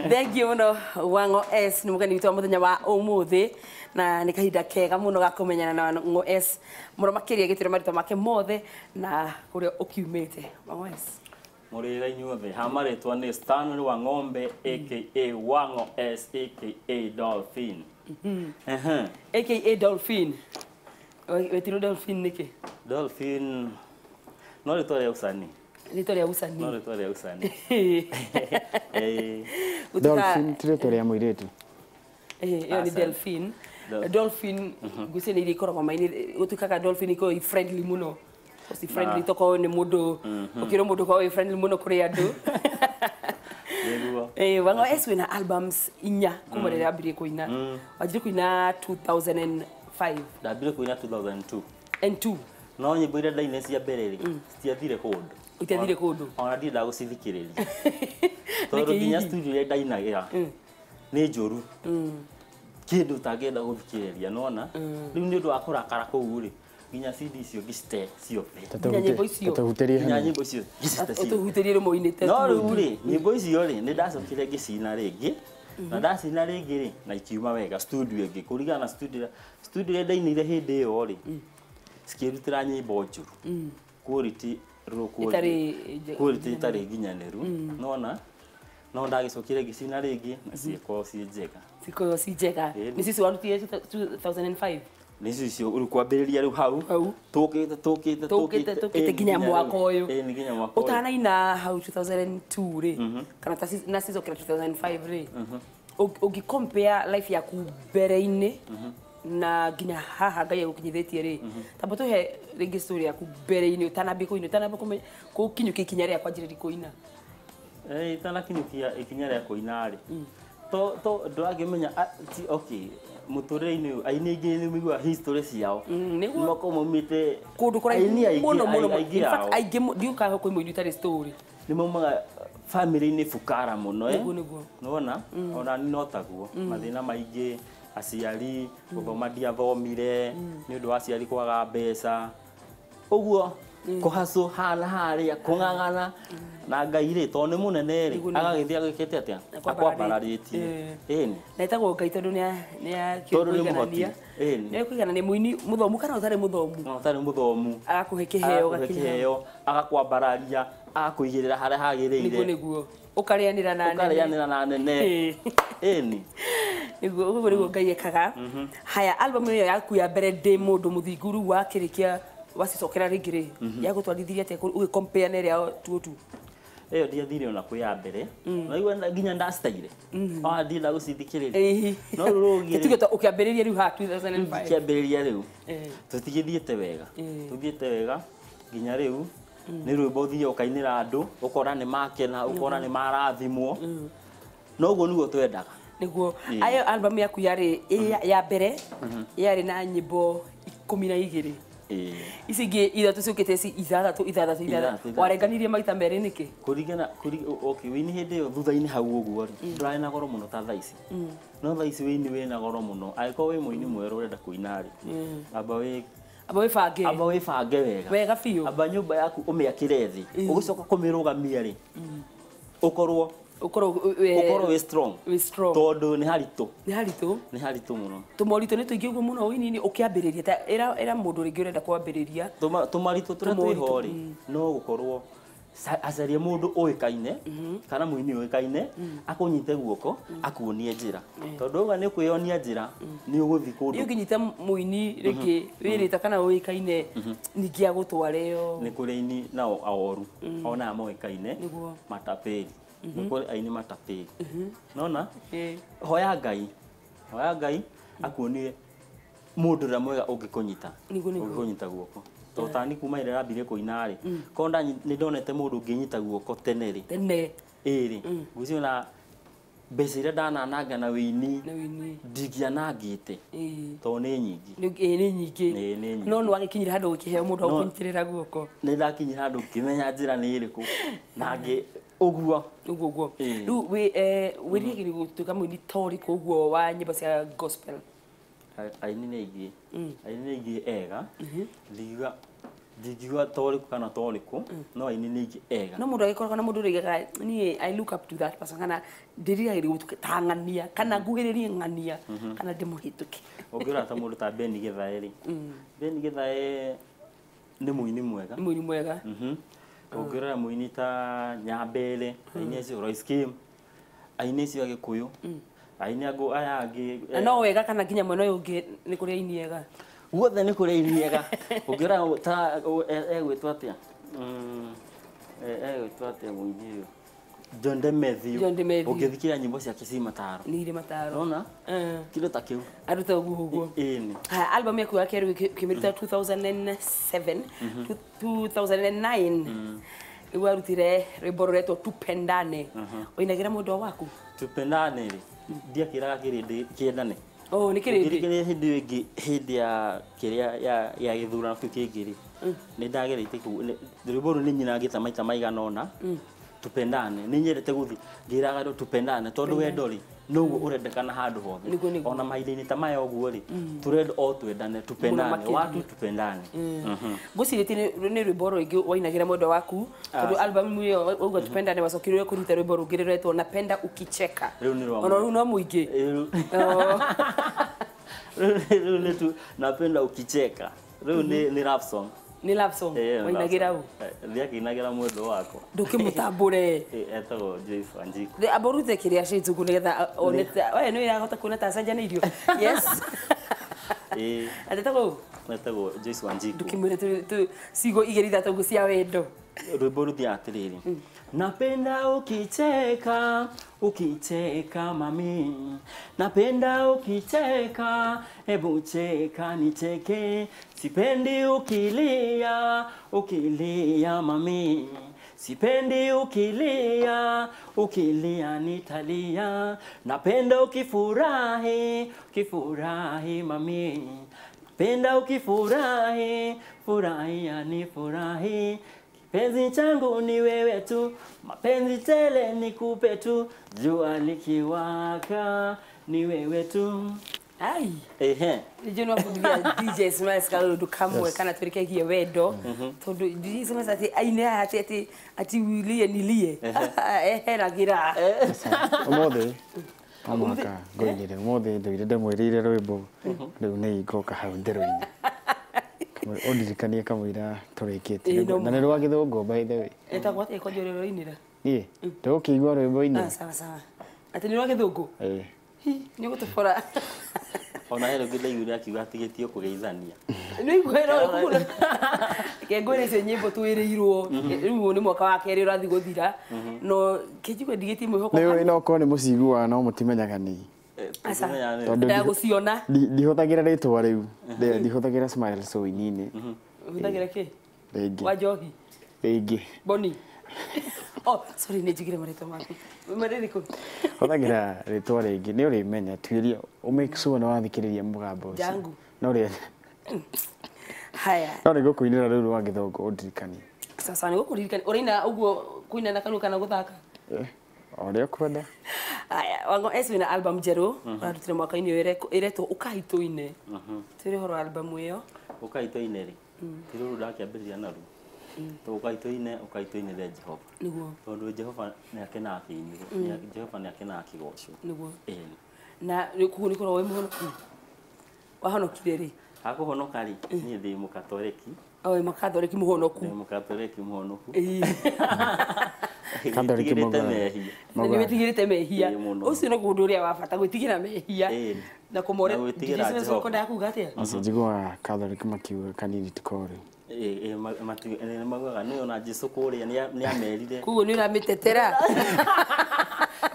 Speaker 9: Thank you muno Wango S ni mugani witwa muthenya wa umuthi na ni kahinda kega muno ga kumenyana na Wango S muno makiria gitire marito make mothe na kuria ukiumite Wango S
Speaker 10: Murira inyuothe hamaritwa ni Stanley wa Ng'ombe aka Wango S aka Dolphin
Speaker 9: aka Dolphin wetiro Dolphin niki
Speaker 10: Dolphin no rito ya usani
Speaker 9: Ritoria usani.
Speaker 10: No ritoria usani.
Speaker 11: Dolphin ritoria muiretu.
Speaker 9: Yo ni Delphine. Dolphin guseni iri korwa maini utukaga Dolphin iko friendly muno. Osi friendly toko ni mudo. Okiro mudo kwa friendly muno kuri andu. Wango S wina albums inya kumurera abire kuina. Wajire kuina 2005.
Speaker 10: Dabire kuina 2002.
Speaker 9: And 2.
Speaker 10: No nyimbo ira ndaine cia bereri. Citiathire kundu.
Speaker 9: Utathire kundu.
Speaker 10: Ona ndi ndagucithikiriria. Tondu nginya studio ya ndainagira. Ni njuru. Kindu tangenda guthikiriria nona. Riu ni ndu akurakara kuu ri. Nginya CD icio ngicite ciothe.
Speaker 9: Nyimbo icio.
Speaker 10: Nginya nyimbo icio ngicite ciothe.
Speaker 9: Utuhutirie ro moinite.
Speaker 10: No riu ri nyimbo icio ri ni ndacokire ngicina ringi. Na ndacina ringi ri na ikiuma wega studio ingi kurigana na studio ndainire hindi iyo ri. Sikirutira nyimbo njuru. Quality quality itari nginyaniru nona no ndagicokire ngicina ringi na cieko cienjega
Speaker 9: ciko cienjega ni sisi warutie 2005
Speaker 10: ni sisi uri kwambiriria riu hau tukite
Speaker 9: nginya mwaka uyu
Speaker 10: ni nginya mwaka uyu
Speaker 9: utanaina hau 2002 ri kana na sisi okira 2005 ri ugi compare life yaku mbere-ini na nginya haha ngai gukinyithetie ri tambo tuhe ringi story yaku mbere-ini utanambi kuina utanambi kukinyukia ikinya ria kwanjiriri kuina
Speaker 10: itanakinyukia ikinya ria kuina ri to ndwagimenya okay muturire-ini aini ingi ni migua history ciao mako mumite
Speaker 9: kundu kuraihu muno in fact aigi ndiuka ko muini tari story
Speaker 10: ni maumaga family-ini fukara muno nona ona ni notaguo mathina maingi aciari guthoma ndiathomire ni undu wa aciari kwaga mbeca uguo kuhaso hana haria kung'ang'ana na ngai ri to ni munene ri agagithia gwikete atia akwambararitie
Speaker 9: na itagwo ngai tondu ni ya kiuganania ni kuiganania muini muthomu kana utari muthomu agakuhe kiheo agakwambararia agakuigirira haria hagirire niguo ukarianira na
Speaker 10: nene
Speaker 9: niguo ngai ekaga haya album iyo yaku ya mbere ndi mundu muthinguru wakirikia wasicokera ringi ri ya gutwarithiria ate ugi compare na ria tuotu
Speaker 10: Eyo ndiathire ona kwa ya mbere. Naigua nginya ndastaire. Ndi na gucithikiriria. No rurugire.
Speaker 9: Tuge ukiambiriria riu ha 2005.
Speaker 10: Kiambiriria riu. Tutigithiete wega. Tuthiete wega nginya riu. Ni rwimbo thio ukainira andu, ukora ni makena, ukora ni marathimwo. No guo niguo twendaga.
Speaker 9: Niguo ayo album yaku yari ya mbere yari na nyimbo 12. Ici ingĩ ithatu ciũkĩte ci ithathatũ warenganirie maita merĩ nĩkĩ
Speaker 10: kũringana okay wĩini hĩndĩ ĩyo thutha-inĩ hau ũguo ndũrarĩ na goro mũno ta thaa ici no thaa ici wĩini wĩna goro mũno angĩkorwo wĩ mũini mwerũ ũrenda kũina rĩ amba wĩbange
Speaker 9: wega biũ
Speaker 10: amba nyũmba yaku ũmĩakĩre thĩ ũgĩcoka kũmĩrũgamia rĩ ũkorwo wĩ strong tondu ni haritu muno
Speaker 9: tumoritu ni tuingi uguo muno wini ukiambiriria ta era mundu ringi urenda kwambiriria
Speaker 10: tumaritu turia twihori no gukorwo acaria mundu uikaine kana muini uikaine akunyite guoko akuonie njira tondu uga ni kwionia njira ni uguthi kundu
Speaker 9: ukinyita muini ringi wirita kana uikaine ningi agutwareo
Speaker 10: ni kuri ini nao aoru ona amoikaine matapeli Nukole aini matapeli. Nona? Hoya Ngai akuonie mundu ra mwega ungikunyita. Ungikunyita guoko. Totani kuma ire rabire kuina ri. Konda ni ndonete mundu nginyita guoko tene ri. Iri. Gucio na besire dana naga na wini. Digia nagite. To ni nyingi.
Speaker 9: Ni nyingi. No no agikinyira handu ukiheo mundu akunyitirira guoko.
Speaker 10: Ni ndakinyira handu kimenya njira ni iriku. Nage uguo
Speaker 9: riu wirigiri gutuika muini tori koguo wa nyimbo cia gospel
Speaker 10: aini nĩ ingĩ ega ndigiuga toriku kana toriku no aini nĩ ingĩ ega
Speaker 9: no mundu agikorwo na mundu rigaga ni I look up to that person kana ndirigagiri gutuika ta ng'ania kana ngugiririe ng'ania kana ndimuhituke
Speaker 10: ũngĩrora ta mũndũ ta Beni Githae ri Beni Githae nĩ muini mwega Ongera muini ta Nyambere, aini cio Royce Kim, aini cio Agikuyu, aini ago aya angi.
Speaker 9: No wega kana nginya mwena uyu ungi ni kuri aini ega.
Speaker 10: Guothe ni kuri aini ega. Ongera ta egwitwa atia? Egwitwa atia muini uyu? John de Matthew. Ungithikira nyimbo cia Kisimataro.
Speaker 9: Ni ire mataro.
Speaker 10: Ona? Kilo ta kiu.
Speaker 9: Aruta uguo.
Speaker 10: Ini.
Speaker 9: Ha album yaku ya keru kimirita 2007 2009. Iwa rutire rwimbo ruretwo Tupendane. Oinagira mundu waku?
Speaker 10: Tupendane ri. Ndiakiraga kirindi kiendane.
Speaker 9: Oh ni kirindi.
Speaker 10: Kirindi hindi ingi hindi ya kiria ya githurano kiu kingi ri. Ni ndagerite ku rwimbo ru ni nyina ngita maita maigana ona. Tupendane ni nyerete guthi ngiraga ndo tupendane tondu wendo ri nuguo urendekana handu hothe ona mahinda-ini ta maya uguo ri turenda o twendane tupendane watu tupendane
Speaker 9: gucirite ni rwimbo rungi wainagira mwendo waku tondu album iyo uguo Tupendane wacokire kuruta rwimbo rungi rwetwo Napenda Ukicheka ona ru no muingi
Speaker 10: riu ni tu Napenda Ukicheka riu ni rap song
Speaker 9: ni love song wainagira u
Speaker 10: ndiakinagira mwendo wako
Speaker 9: ndukimutambure
Speaker 10: etagwo Joyce Wanjiku
Speaker 9: de aborute kiria citu nigetha onete we no irahota kuona ta sanja neirio yes atetagwo
Speaker 10: Joyce Wanjiku
Speaker 9: ndukimure tu sigo igeri thatu cia wendo
Speaker 10: rwimbo ruthia atiriri Napenda ukicheka, ukicheka mami. Napenda ukicheka, hebu cheka nicheke. Sipendi ukilia, ukilia mami. Sipendi ukilia, ukilia nitalia. Napenda ukifurahi, ukifurahi mami. Napenda ukifurahi, furahi anifurahi. Penzi changu ni wewe tu, mapenzi tele nikupe tu, jua likiwaka ni wewe tu.
Speaker 9: Ai. Nijua nakudia DJ Smiles kalau dukamwe kana turikegie wendo. Tondu DJ Smiles ati wilie nilie. Ragira.
Speaker 11: Omothe. Amaka ngoigire omothe ndoire ndemwirire rwimbo. Riu ni ngoka hau nderu-ini. Ondirikanie kamwira turikite na ni rwa Githungu by the way
Speaker 9: etagwo atia konjorero-inira
Speaker 11: ni ndukigwa rwimbo-ini
Speaker 9: sawa ati ni rwa Githungu ni gutubora
Speaker 10: ona hero ngithaigire akiuga atigitio kugeithania
Speaker 9: Ni gwero kuno. Ke ngore icio nyimbo twiriirwo. Riu ni mwaka wa keri urathi guthira. No kijigwe ndigiti mwihoko.
Speaker 11: No ko ni mucigua no mutimenyaga ni.
Speaker 9: Ndaguciona.
Speaker 11: Ndihuthagira ritwa riu. Ndihuthagira Smile so inini.
Speaker 9: Uthagira ki?
Speaker 11: Rĩngĩ.
Speaker 9: Wa Njohi.
Speaker 11: Rĩngĩ.
Speaker 9: Boni. Oh, sorry nĩ njigire marĩtwa maku. Marĩrĩkũ?
Speaker 11: Hũthagĩra rĩtwa rĩngĩ nĩ ũrĩmenya tuĩria make sure nĩ wathikĩrĩria mũgambo ũcio.
Speaker 9: Jangu.
Speaker 11: No rĩ.
Speaker 9: Haya.
Speaker 11: No nĩ gũkũinĩra rĩu rwa Gĩthũngũ ũndirikanie.
Speaker 9: Sasa nĩ gũkũririkania. Ũraina ũguo kuina na kanũ kana gũthaka?
Speaker 11: O rĩa kwenda.
Speaker 9: Haya, Wango S wina album njerũ. Warutire mwaka-inĩ ũyũ ĩretwo Ũkahitũ-inĩ. Twĩre ũhoro wa album ĩyo.
Speaker 10: Ũkahitũ-inĩ rĩ. Tiruru ndakĩambĩrĩria naru. Ũkahitũ-inĩ rĩa Jehova.
Speaker 9: Nĩguo.
Speaker 10: Tondũ Jehova nĩ akenaga kĩinyo. Jehova nĩ akenaga kĩgoco.
Speaker 9: Nĩguo.
Speaker 10: Na
Speaker 9: kugu nĩ korwo wĩ mũhonoku. Wahonokire rĩ?
Speaker 10: Hakũhonoka rĩ, niĩ ndĩ mũkatoreki.
Speaker 9: Oi mũkatoreki mũhonoku.
Speaker 10: Ndĩ mũkatoreki mũhonoku.
Speaker 11: Katoreki mũhonoku.
Speaker 9: Nĩ wĩtigĩrĩte mehia. Ũcio nĩ ũndũ ũrĩa wa bata gwĩtigĩra mehia. Na kũmore.
Speaker 10: Gwĩtigĩra Jehova.
Speaker 9: Kũnda kuga atĩa?
Speaker 11: Aca njiguaga Katoreki makiuga kanini tikore.
Speaker 10: Maguaga nĩ ona Jesũ kũrĩa nĩ amerire.
Speaker 9: Kugu nĩ ũramĩtetera.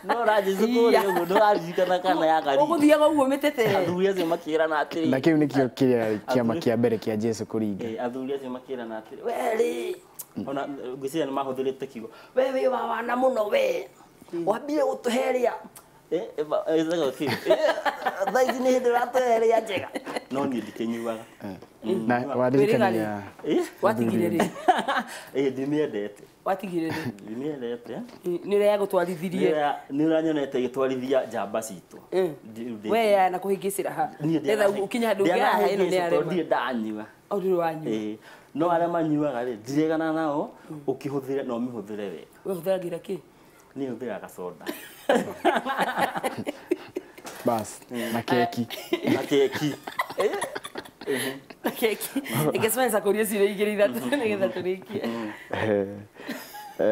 Speaker 10: No ra Jesũ kũrĩa ũguo ndũraririkana kana ya gari.
Speaker 9: Ũgũthiaga ũguo mĩtetere.
Speaker 10: Athuri acio makĩrana atĩrĩ.
Speaker 11: Na kĩu nĩkĩo kĩama kĩa mbere kĩa Jesũ kũringa.
Speaker 10: Athuri acio makĩrana atĩrĩ. Weri. Ona ngwĩciria nĩ mahũthĩrĩte kiugo. We wĩ wa wana mũno we. Wambire gũtũheria. Ĩzaga kĩ. Thaici nĩ hĩndĩ ũratũheria njega. No niĩ ndikĩnyuaga.
Speaker 11: Na waririkania.
Speaker 9: Watigire rĩ?
Speaker 10: Ndimĩendete.
Speaker 9: Watigire rĩ?
Speaker 10: Ndimĩendete.
Speaker 9: Nĩ ũrĩa yagũtwarithirie.
Speaker 10: Nĩ ũranyonete gĩtwarithia njamba citũ.
Speaker 9: We na kũhĩngĩcĩra ha. Etha ũkinya handũ ũngĩra ha ĩno nĩ arema.
Speaker 10: Ndiĩ ndanyua.
Speaker 9: Ndũrĩ wanyua.
Speaker 10: No arĩa manyuaga rĩ ndiregana nao ũkĩhũthĩra no ũmĩhũthĩre wega.
Speaker 9: Ũhũthagĩra kĩ?
Speaker 10: Niĩ hũthĩraga soda.
Speaker 11: Bas, na keki.
Speaker 10: Na keki.
Speaker 9: Na keki. Ĩgĩcimaica kũria ciũria igĩrĩ ithatũ nĩgetha tũrĩkie.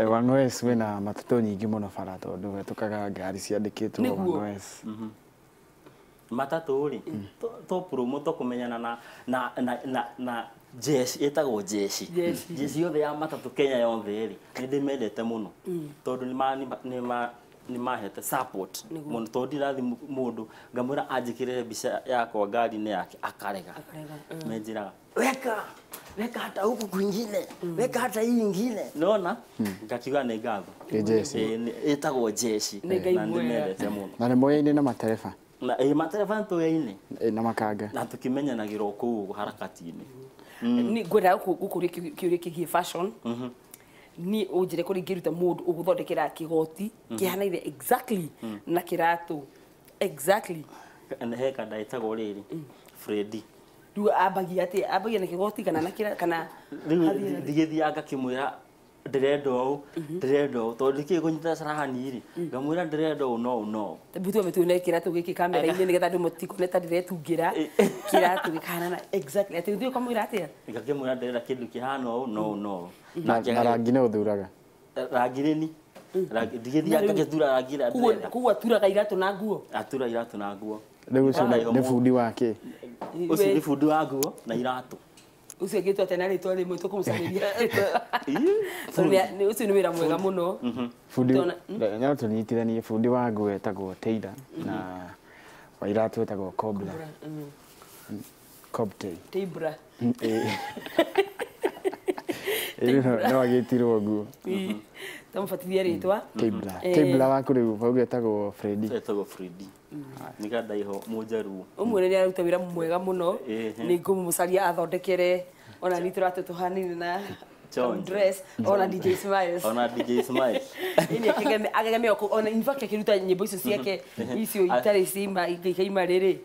Speaker 11: Wango S wĩna matatũ nyingĩ mũno bara tondũ hĩtũkaga ngari ciandĩkĩtwo Wango S.
Speaker 10: Matatũ rĩ to promote kũmenyana na jeshi ĩtagwo jeshi. Jeshi yothe ya matatũ Kenya yothe rĩ nĩ ndĩmendete mũno tondũ nĩ mahete support mũno tondũ ndirathi mũndũ ngamwĩra anjĩkĩrĩre mbica yakwa ngari-inĩ yake akarega. Menjĩraga weka hata huku kwingine, weka hata hii ingine. Naona ngakiuga nĩ ngatho. Ĩtagwo jeshi na ndĩmendete mũno.
Speaker 11: Na nĩ mũyaine na matereba.
Speaker 10: Na matereba nĩtũyaine.
Speaker 11: Na makanga.
Speaker 10: Na tũkĩmenyanagĩra kũu harakati-inĩ.
Speaker 9: Ni ngwenda gũkũria kĩũria kĩgiĩ fashion. Ni ũnjĩre kũrĩ ingĩruta mũndũ ũgũthondekera kĩgoti kĩhanaine exactly na kĩratũ exactly.
Speaker 10: He kada ĩtagwo rĩrĩ Freddy.
Speaker 9: Rĩu ambagia atĩ ambagia na kĩgoti kana na kĩra kana
Speaker 10: rĩu ndigĩthiaga ngakĩmwĩra ndĩrenda ũũ tondũ ndikĩĩ kũnyita carahani rĩ ngamwĩra ndĩrenda ũũ no.
Speaker 9: Tũbutwo metune kĩratũ gĩkĩ kamera-inĩ nĩgetha andũ matikone ta ndĩretungĩra kĩratũ gĩkahana exactly atĩ ũthiĩ ũkamwĩra atĩa.
Speaker 10: Ngakĩmwĩra ndĩrenda kĩndũ kĩhana ũũ no.
Speaker 11: Na rangi nĩ ũthuraga.
Speaker 10: Rangi nĩ ni. Ndigĩthiaga ngagĩthura rangi ĩrĩa ndĩrenda.
Speaker 9: Kugu aturaga iratũ na nguo.
Speaker 10: Atura iratũ na nguo.
Speaker 11: Rĩu ũcio nĩ bundi wake.
Speaker 10: Ũcio nĩ bundi wa nguo na iratũ.
Speaker 9: Ucio gĩtwa tena rĩtwa rĩmwe tũkũmũcarĩria. Ũcio nĩ wĩra mwega mũno.
Speaker 11: Bundi no tũnyitithanie bundi wa nguo etagwo Taylor na wa iratũ etagwo Cobra. Cobra.
Speaker 9: Taylor.
Speaker 11: No agĩtirwo nguo.
Speaker 9: Tamũbatithia rĩtwa.
Speaker 11: Taylor wa kũrĩu bauga etagwo Freddy.
Speaker 10: Etagwo Freddy. Nĩgetha iho mũnjaruo.
Speaker 9: Ũmwe nĩ aruta wĩra mwega mũno. Nĩ ngũmũcaria athondekere ona nĩ tũratũ tũhanine na dress ona DJ Smiles.
Speaker 10: Ona DJ Smiles.
Speaker 9: Ini akigeme ona in fact akiruta nyimbo icio ciake icio itarĩ cima ikaima rĩrĩ.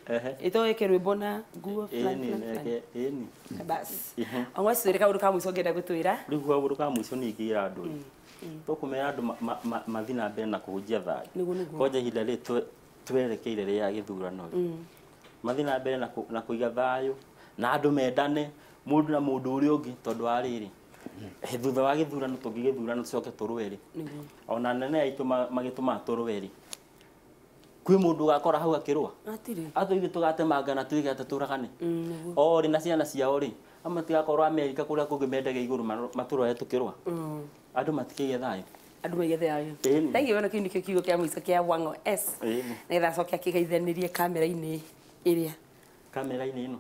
Speaker 9: Itoeke rwĩmbo na nguo fulani. Bas. Angwa cire kaũndũ ka mũico ngenda gũtwĩra.
Speaker 10: Rĩu kaũndũ ka mũico nĩ ingĩra andũ. Tũkũmera andũ mathi na mbere na kũhunjia thayũ. Koja ihinda rĩrĩ twerekeire rĩa gĩthurano rĩ. Mathi na mbere na kũiga thayũ na andũ mendane mũndũ na mũndũ ũrĩa ũngĩ tondũ wa rĩrĩ. Thutha wa gĩthurano tũngĩgĩthurano tũcoke tũrũe rĩ. Ona nene aitũ magĩtũma tũrũe rĩ. Kwĩ mũndũ gakora hau akĩrũa.
Speaker 9: Atiri.
Speaker 10: Atũithe tũgatemanga na tuige atũragane. O ri na ciana ciao ri. Amatigakorwo Amerika kũrĩa kũngĩ mendege igũrũ matũroe tũkĩrũa. Andũ matikĩgĩa thayũ.
Speaker 9: Andũ maigĩte ayo. Thangi wona kĩu nĩkĩo kiugo kĩa mũico kĩa Wang'o S. Nĩgetha acoke akĩgeithanirie kamera-inĩ ĩrĩa.
Speaker 10: Kamera-inĩ ĩno.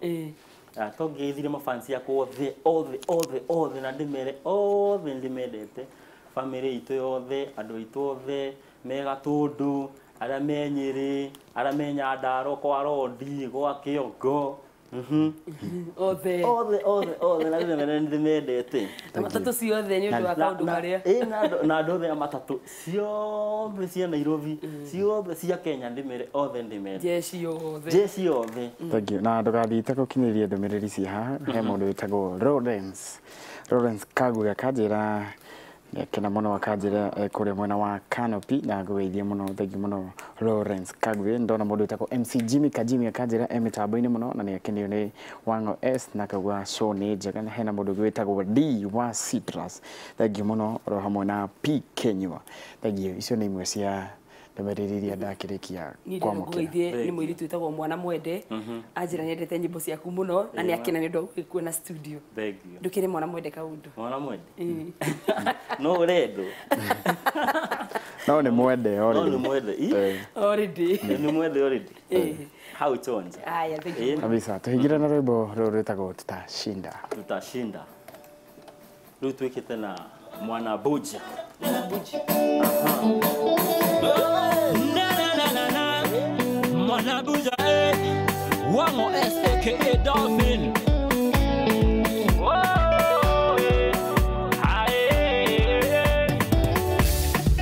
Speaker 10: Tũngĩithire mafansi yakwa othe na ndĩmere othe ndĩmendete. Family itũ yothe, andũ aitũ othe, me Gatũndũ, arĩa me Nyĩrĩ, arĩa me Nyandarua kwa Rodi, gwa Kĩongo.
Speaker 9: Othe
Speaker 10: na ndĩmendete.
Speaker 9: Matatũ ciothe nĩ ũndũ wa kaũndũ karĩa.
Speaker 10: Na andũ othe matatũ ciothe cia Nairobi, ciothe cia Kenya ndĩmere othe ndĩmendete. Jeshi yothe.
Speaker 11: Thank you. Na ndũgathite gũkinyĩria ndũmĩrĩri cia haha, he mũndũ wĩtagwo Lawrence Kagwe akanjĩra kena mũno akanjĩra kũrĩa mwena wa Canopy na ngũgeithie mũno. Thank you mũno Lawrence Kagwe. Ndona mũndũ wĩtagwo MC Jimmy Kajimi akanjĩra mĩtambo-inĩ mũno na nĩ akenio nĩ Wang'o S na akauga show nĩ njega. Na hena mũndũ wĩtagwo D wa Citrus. Thank you mũno oro hamwe na P Kenywa. Thank you. Icio nĩ imwe cia ndũmĩrĩri iria ndakĩrĩkia kwamũkĩra.
Speaker 9: Nĩ mũirĩtu wĩtagwo Mwana Mwende anjĩra nĩendete nyĩmbo ciaku mũno na nĩ akena nĩ ũndũ wa gũkuona studio. Ndũkĩrĩ Mwana Mwende Kaũndũ.
Speaker 10: Mwana Mwende? No ũrendwo?
Speaker 11: No nĩ mwende already.
Speaker 10: No nĩ mwende.
Speaker 9: Already.
Speaker 10: Nĩ mwende already. How chonja.
Speaker 9: Aya, thank you.
Speaker 11: Kabisa. Tuhingire na rwĩmbo rũrũ rwĩtagwo Tutashinda.
Speaker 10: Tutashinda. Rĩu twĩkĩte na Mwana Buja. Mwana Buja, Wang'o S aka Dolphin.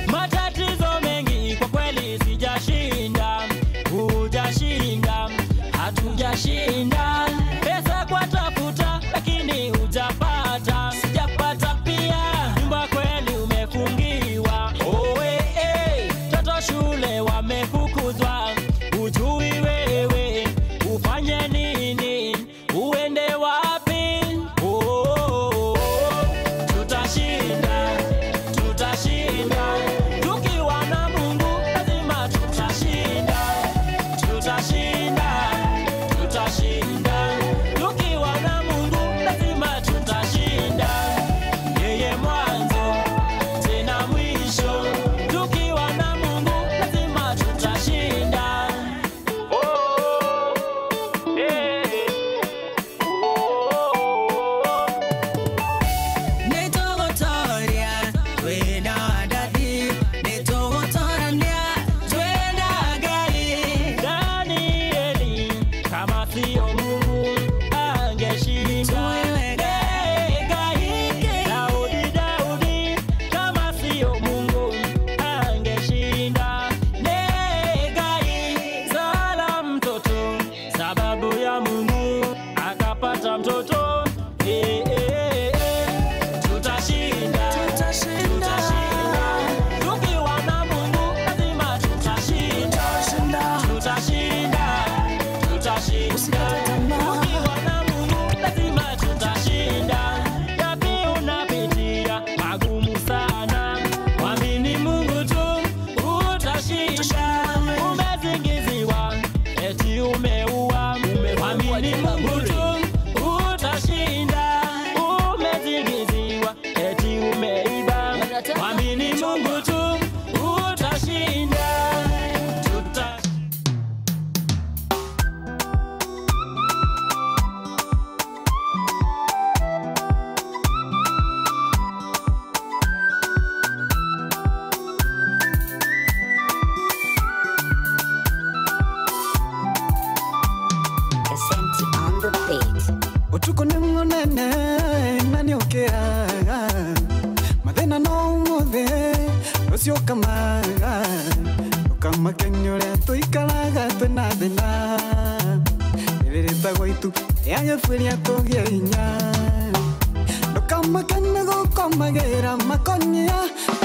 Speaker 10: Matatizo mengi kwa kweli sijashinda, hujashinda, hatujashinda. Pesa kwa tafuta lakini hujapata, sijapata pia. Nyumba kweli umefungiwa, toto shule wamefukuzwa. Ujui wewe ufanye nini, uende wapi? Tutashinda, tutashinda. Tukiwa na Mungu lazima tutashinda. Tutashinda, tutashinda. Tukiwa na Mungu lazima tutashinda. Yeye mwanzo tena mwisho. Tukiwa na Mungu lazima tutashinda.
Speaker 12: Utuko ni munene nani okea Mathena no mothe Ucio kamaga Ukama kenyore tuikaraga twena thina Nirita gwaitu Yanya furia tugia inya Ukama kene gukomagera makonia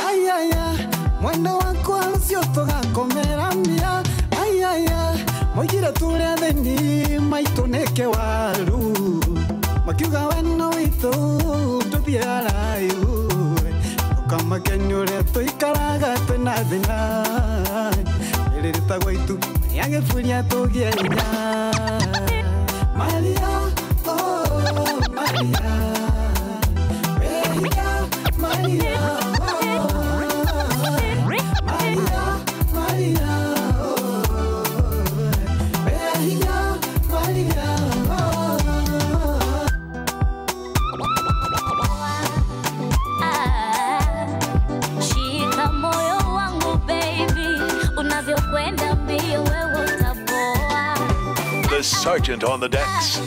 Speaker 12: Ayaya Mwendo wakwa ucio tugakomera mia Ayaya Mogira turia theni maitoneke waru Makiuga weno witu tuthiarayu Ukama kenyure tuikaraga twena thina Mata gwaitu Yange furia togia inya Maria, oh Maria Maria, Maria, oh Maria, Maria, oh Maria, Maria,
Speaker 13: shika moyo wangu baby, unavyokwenda mbio wewe utapoa.
Speaker 5: The Sergeant on the decks.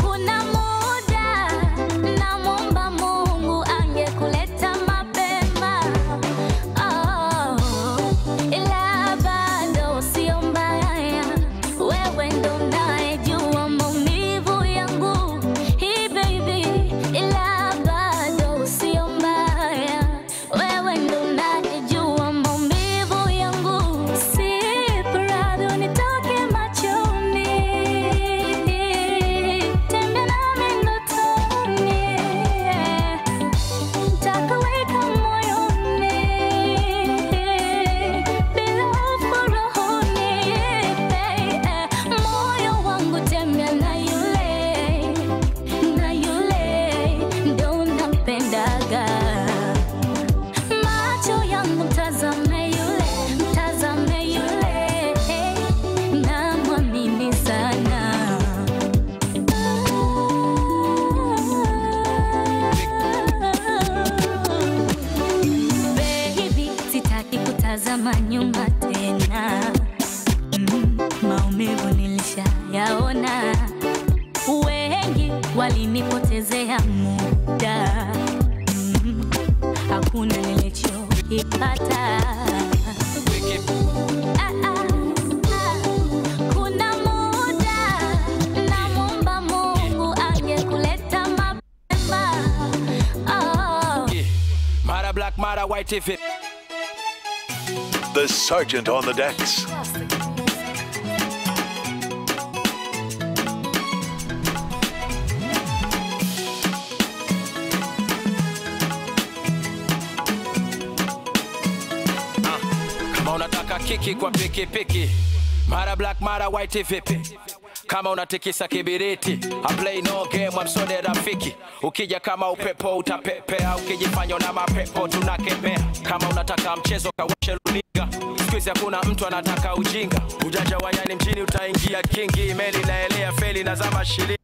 Speaker 13: Kuna muda namwomba Mungu angekuleta mapema, ila bado sio mbaya, wewe ndo unayejua maumivu yangu. Hey baby, ila bado sio mbaya, wewe ndo unayejua maumivu yangu. Si prado nitoke machoni, tembea nami ndotoni, nitakuweka moyoni, bila hofu rohoni. Moyo wangu tembea na yule ndo nampendaga. Macho yangu mtazame yule, namwamini sana. Baby, sitaki kutazama nyuma tena. Maumivu nilishayaona, wengi walinipotezea muda. Hakuna nilichokipata. Kuna muda namwomba Mungu angekuleta mapema.
Speaker 14: Mara black, mara white if it.
Speaker 5: The Sergeant on the decks.
Speaker 14: Kama unataka kiki kwa piki piki, mara black, mara white vipi? Kama unatikisa kibiriti, I play no game, msode rafiki. Ukija kama upepo utapepea, ukijifanya na mapepo tunakemea. Kama unataka mchezo kawashe runinga, squeeze hakuna mtu anataka ujinga. Ujanja wanyani mjini utaingia kingi, meli naelea feli na zama shilingi.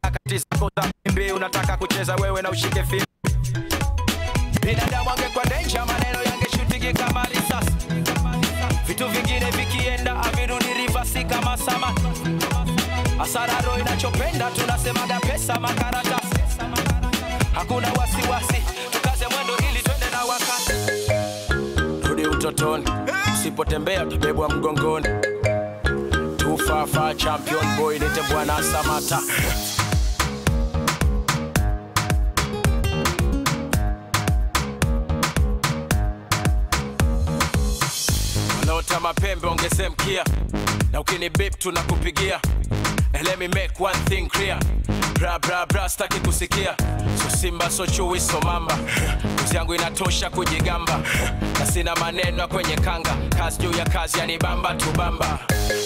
Speaker 14: Kati zako za mimbi, unataka kucheza wewe na ushike fili. Binadamu angekuwa danger, maneno yangeshutiki kama risasi. Vitu vingine vikienda avirudi reverse kama sama. Asararo inachopenda tunasemaga pesa makaratasi. Hakuna wasiwasi, tukaze mwendo ili twende na wakati. Rudi utotoni, usipotembea utabebwa mgongoni. Tufafa champion boy nite Bwana Samata. Wanaota mapembe ongeze mkia, na ukini beep tunakupigia. Let me make one thing clear, bra bra bra staki kusikia. So simba so chui so mamba, kuzi yangu inatosha kujigamba. Na sina maneno kwenye kanga, kazi juu ya kazi yanibamba tubamba.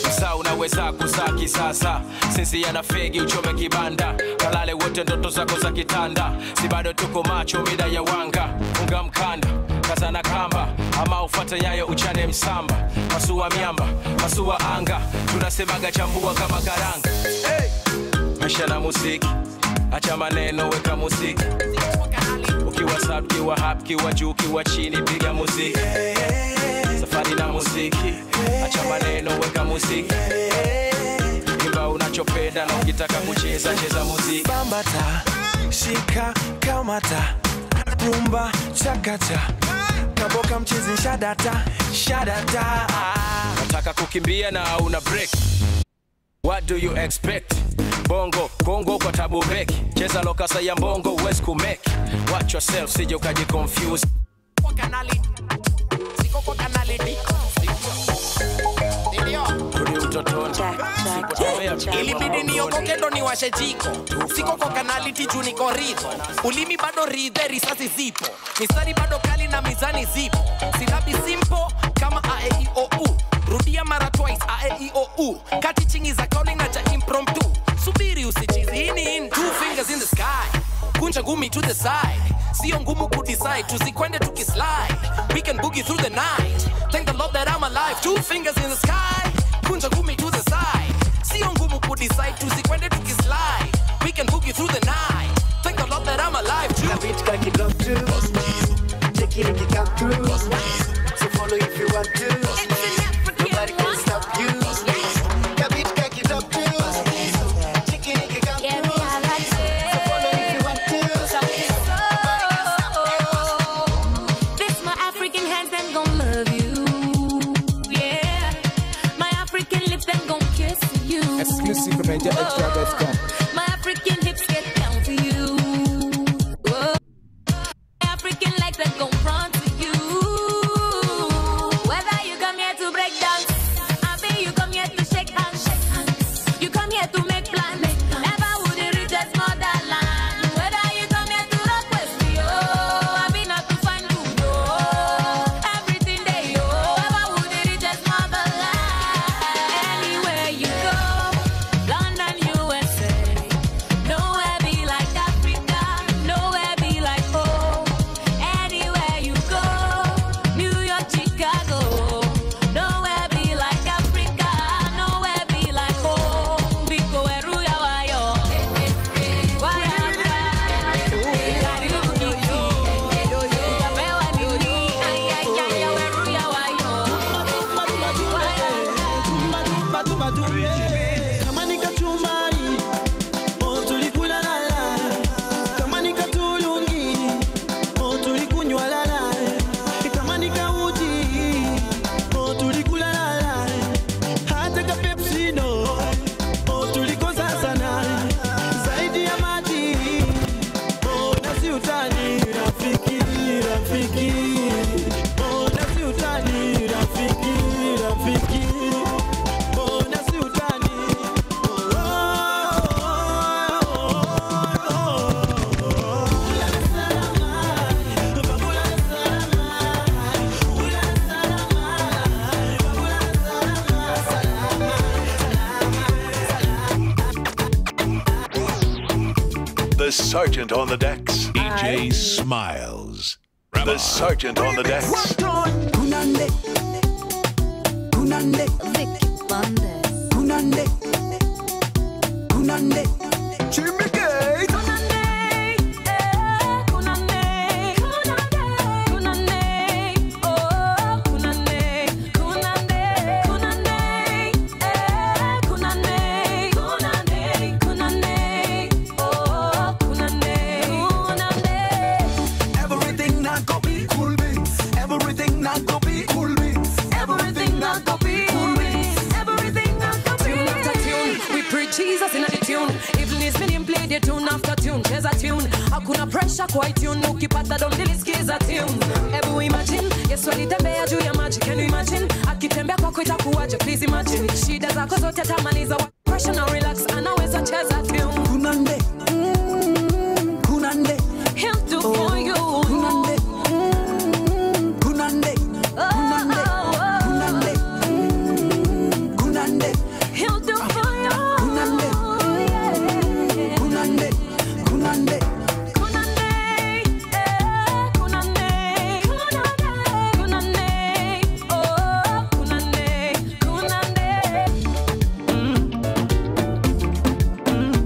Speaker 14: Msa unaweza kuzaa kisasa, sisi yana fegi uchome kibanda. Kalale wote ndoto zako za kitanda, si bado tuko macho mida ya wanga. Unga mkanda, kaza na kamba, ama ufate nyayo uchane msamba. Pasua miamba, pasua anga, tunasemaga chambua kama karanga. Hey! Maisha na muziki, acha maneno weka muziki. Ukiwa sub, kiwa hap, kiwa juu, kiwa chini piga muziki. Safari na muziki, acha maneno weka muziki. Imba unachopenda na ukitaka kucheza cheza muziki.
Speaker 15: Bambata, shika, kamata, rumba, chakata. Kaboka mchezi shadata, shadata.
Speaker 14: Nataka kukimbia na una break. What do you expect? Bongo, Congo kwa tabu beki. Cheza lokasa ya mbongo uwezi kumeki. Watch yourself sije ukaji confuse. Kwa kanali, siko kwa kanali. Kuri utotoni.
Speaker 16: Ilibidi niokoke ndo niwashe jiko. Siko kwa kanaliti juu niko ridho. Ulimi bado ridhe risasi zipo. Mistari bado kali na mizani zipo. Silabi simple kama A, E, I, O, U. rudia mara twice, a, e, I, o, u. Kati ching is a calling na ja impromptu. Subiri usichizi, hini in, 2 fingers in the sky. Kunja ngumi to the side. Sio ngumu kudecide, tusikwende tukislide. We can boogie through the night. Thank the Lord that I'm alive. 2 fingers in the sky. Kunja ngumi to the side. Sio ngumu kudecide, tusikwende tukislide. We can boogie through the night. Thank the Lord that I'm alive.
Speaker 12: The beat can keep up through. Take it and kick out through. So follow if you want to. Nobody can stop you. The beat can keep up through. Take it and kick out through. So follow if you want to.
Speaker 13: This my African hands, them gon' love you. Yeah. My African lips, them gon' kiss you.
Speaker 17: Exclusive from NigerExtra.com.
Speaker 13: My African hips get down for you. Whoa. African legs that gon' run to you. Whether you come here to break dance, I mean you come here to shake hands. You come here to make plans. Never would it reach a motherland. Whether you come here to rock with me, oh, I mean not to find you, oh. Everything they yo, never would it reach a motherland. Anywhere you go, London, USA. Nowhere be like Africa, nowhere be like home. Anywhere you go, New York, Chicago. Nowhere be like Africa, nowhere be like home. Biko eruya wayo, wayabra, karibu kiki, utapewa nini? Ay ay ay, eruya wayo.
Speaker 12: Kama ni kachumbari, oh tulikula lala. Kama ni katulungi, oh tulikunywa lala. Kama ni kauji, oh tulikula lala. Hata ka Pepsi no, oh tulikosa sana. Zaidi ya maji, oh nasi utani, rafiki, rafiki. Oh nasi utani, rafiki, rafiki. Oh nasi utani.
Speaker 5: The Sergeant on the decks, DJ Smiles. The Sergeant on the decks.
Speaker 12: Kunande, kunande,
Speaker 13: Vicky Bandes.
Speaker 12: kunande, kunande. Jimmy Gate. Everything not go be cool beans. Everything not go be cool beans. Everything not go be cool beans.
Speaker 2: Everything after tune after tune. We preach Jesus in the tune. Even if me didn't play the tune after tune, there's a tune. Hakuna pressure kwa tune. Ukipata don't delisikiza tune. Ebu imagine, Yesu alitembea juu ya maji. Can you imagine? Akitembea kwako itakuwaje? Please imagine. Shida zako zote atamaliza. Pressure now relax, anaweza cheza tune.
Speaker 12: Kunande, kunande.
Speaker 2: He'll do for you.
Speaker 12: Kunande, kunande, kunande, kunande, kunande.
Speaker 2: He'll do for you.
Speaker 12: Kunande, kunande, kunande.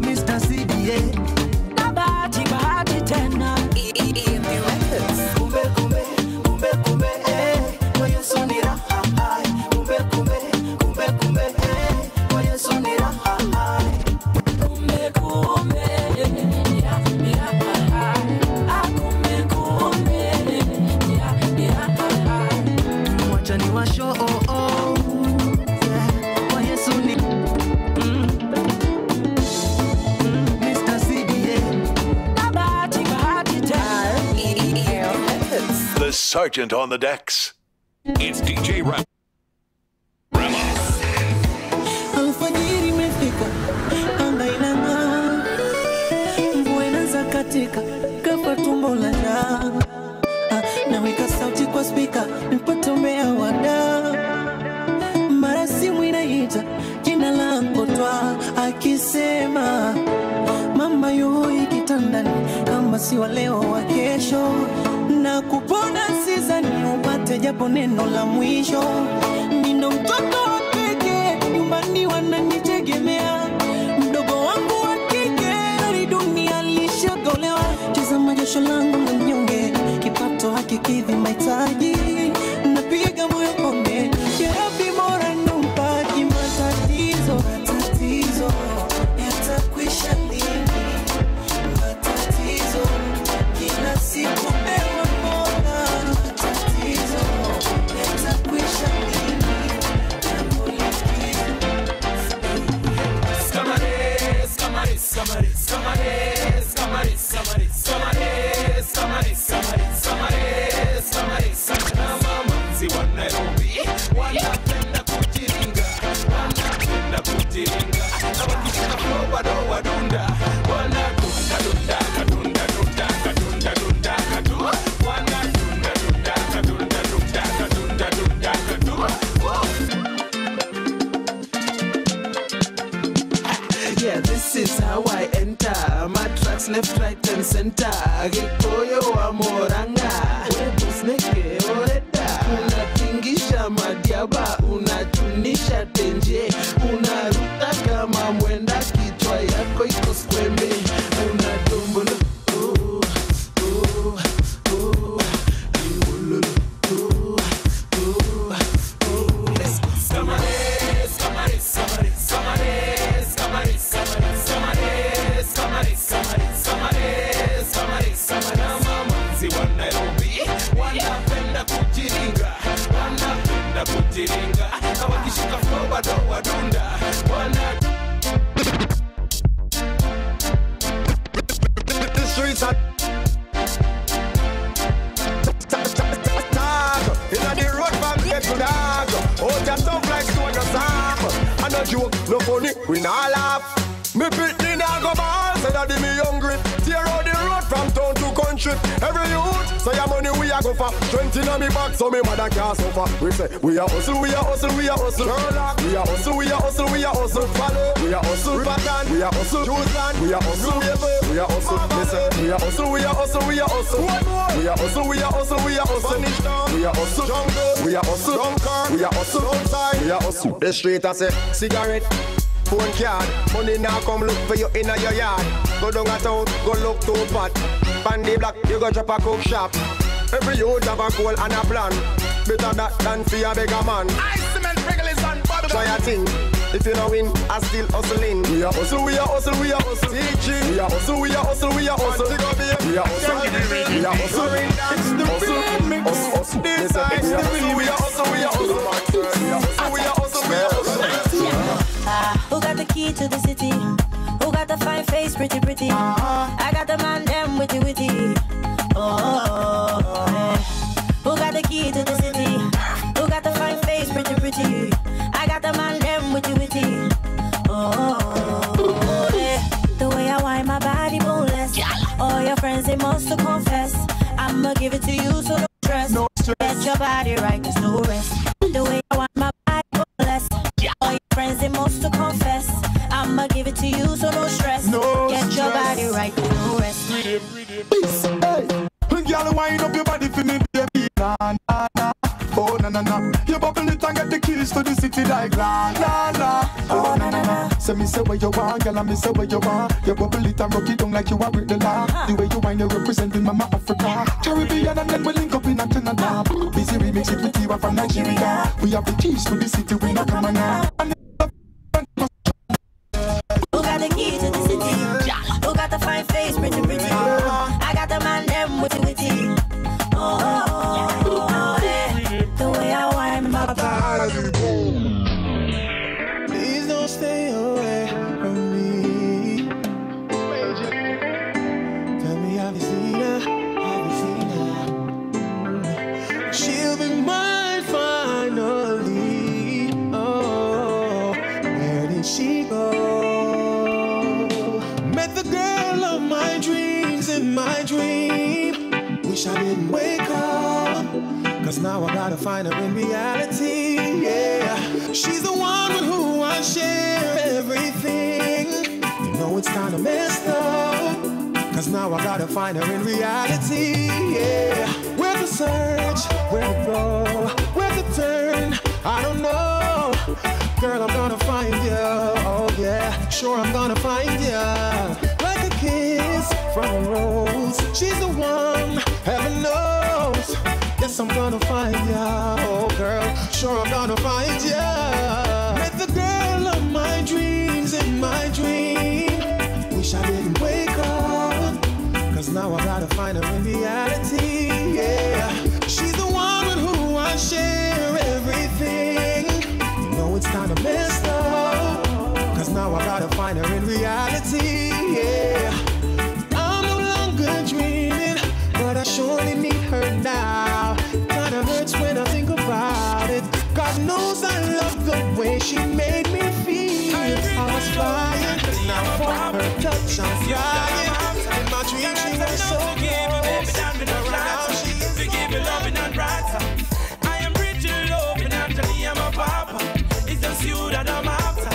Speaker 12: Mr. CDA.
Speaker 2: Bahati tena.
Speaker 12: Kumbe, kumbe, kumbe, kumbe, kwa Yesu ni raha. Kumbe, kumbe, kumbe, kumbe, kwa Yesu ni raha.
Speaker 2: Kumbe kumbe
Speaker 12: Mwacha ni washo, oh, oh. Yeah, kwa Yesu ni Mr. CDA.
Speaker 2: bahati tena.
Speaker 5: The Sergeant on the decks.
Speaker 18: It's DJ Rama.
Speaker 12: Alfajiri imefika, anga inang'aa, mvua inaanza katika, kafa tumbo la njaa. Naweka sauti kwa spika, nipate umea wada.
Speaker 3: kama si wa leo wa kesho, na kupona sizani upate japo neno la mwisho. Nino mtoto wa kike, nyumbani wananitegemea, mdogo wangu wa kike, hali dunia lishagolewa. Tazama jasho langu la mnyonge, kipato hakikidhi mahitaji, napiga moyo konde, ya Rabbi bora numpaji. Matatizo, tatizo yatakwisha lini? Matatizo kila siku mewa mola. Matatizo yatakwisha lini?
Speaker 15: Scamares, scamares, scamares, scamares, scamares, scamares, scamares, scamares, scamares, scamares, scamares, scamares. Mamanzi wa Nairobi wanapenda kujiringa, wanapenda kujiringa, na wakishika flow bado wadunda, wanadunda dunda kadunda dunda kadunda dunda kadu, wanadunda dunda kadunda dunda kadunda dunda kadu. Yeah, this is how I enter. My tracks left, right, and center. Gikoyo wa moranga, webu snake oreda. Unatingisha madiaba, unatunisha tenje. Unaruta kama mwenda, kichwa yako iko skwembe. Unadumbulu, let's go. Scamares, scamares, scamares, scamares, scamares, scamares, scamares, scamares, scamares, scamares, scamares, scamares. Mamanzi wa Nairobi wanapenda kujiringa, wanapenda kujiringa, na wakishika flow bado wadunda,
Speaker 19: The streets are inna the road from here to dog. Oh, just tough like stone or sap. I no joke, no funny, we not laugh. Me pitney nah go ball, say that me hungry. Tear out the road from town to country. Every youth, say your money we a go for. Strength inna me back, so me mother can't suffer. We say we a hustle, we a hustle, we a hustle. Sherlock, we a hustle, we a hustle, we a hustle. Follow, we a hustle. Riverton, we a hustle. Choosland, we a hustle. We a hustle. Listen, we a hustle, we a hustle, we a hustle. We a hustle, we a hustle, we a hustle. We a hustle. Jungle, we a hustle. Junker, we a hustle. Outside, we a hustle. The street I say cigarette. Phone card, money now come look for you in your yard. Go down a town, go look too fat. Pandy black, you go drop a cook shop. Every youth have a goal and a plan. Better that than for a bigger man. I cement regulars and bottom. Try a thing. If you don't win, I still hustling. We a hustle, we a hustle, we a hustle. Teaching. We a hustle, we a hustle, we a hustle. We a hustle, we a hustle. It's the rhythm, hustle. This side, we a hustle, we a hustle, we a hustle. We a hustle, we a hustle, we a hustle.
Speaker 2: Who got the key to the city? Who got the fine face, pretty, pretty? I got the man, them witty, witty. Oh, yeah. Who got the key to the city? Who got the fine face, pretty, pretty? I got the man, them witty, witty. Oh, yeah. The way I wind my body boneless. All your friends, they must confess. I'ma give it to you, so no stress. No stress. Get your body right, there's no rest. The way I wind my body boneless. All your friends, they must confess. I'ma give it to you, so no stress. No Get your body right, no rest.
Speaker 1: Peace, hey. Girl, wind up your body for me, baby. Nah, nah, nah. Oh, na na na. You bubble it and get the keys to the city like la la la. Oh, na na na. Say me say what you want, girl, and me say what you want. You bubble it and rock it down like you are with the law. The way you wind, you representing Mama Africa, Caribbean, and then we link up in Canada. Busy remix it with Tiwa from Nigeria. We have the keys to the city, we not come on now.
Speaker 2: Who got the key to the city? Who got the fine face, pretty, pretty? I got the man, them witty, witty. Oh, yeah. The way I wind my body.
Speaker 15: Please don't stay away from me. Tell me, have you seen her? Have you seen her? She'll be mine finally. Oh, where did she go? Met the girl of my dreams in my dream. Wish I didn't wake up, cause now I gotta find her in reality, yeah. She's the one with who I share everything. You know it's kinda messed up,
Speaker 20: Cause now I gotta find her in reality, yeah. Where to search, where to go, where to turn, I don't know. Girl, I'm gonna find you, oh yeah. Sure, I'm gonna find you. Like a kiss from a rose, she's the one, heaven knows. Yes, I'm gonna find ya, oh girl. Sure, I'm gonna find ya. Met the girl of my dreams in my dream. Wish I didn't wake up, cause now I gotta find her in reality, yeah. She's the one with who I share everything. You know it's kinda messed up, cause now I gotta find her in reality, yeah. I'm no longer dreaming, but I surely need her now. Kinda hurts when I think about it. God knows I love the way she made me feel. I was flying, now for her touch I'm flying. In my dreams she was so close, but now she is
Speaker 21: forgive me, loving and brighter. I am rich in love, and actually I'm a papa. It's just you that I'm after.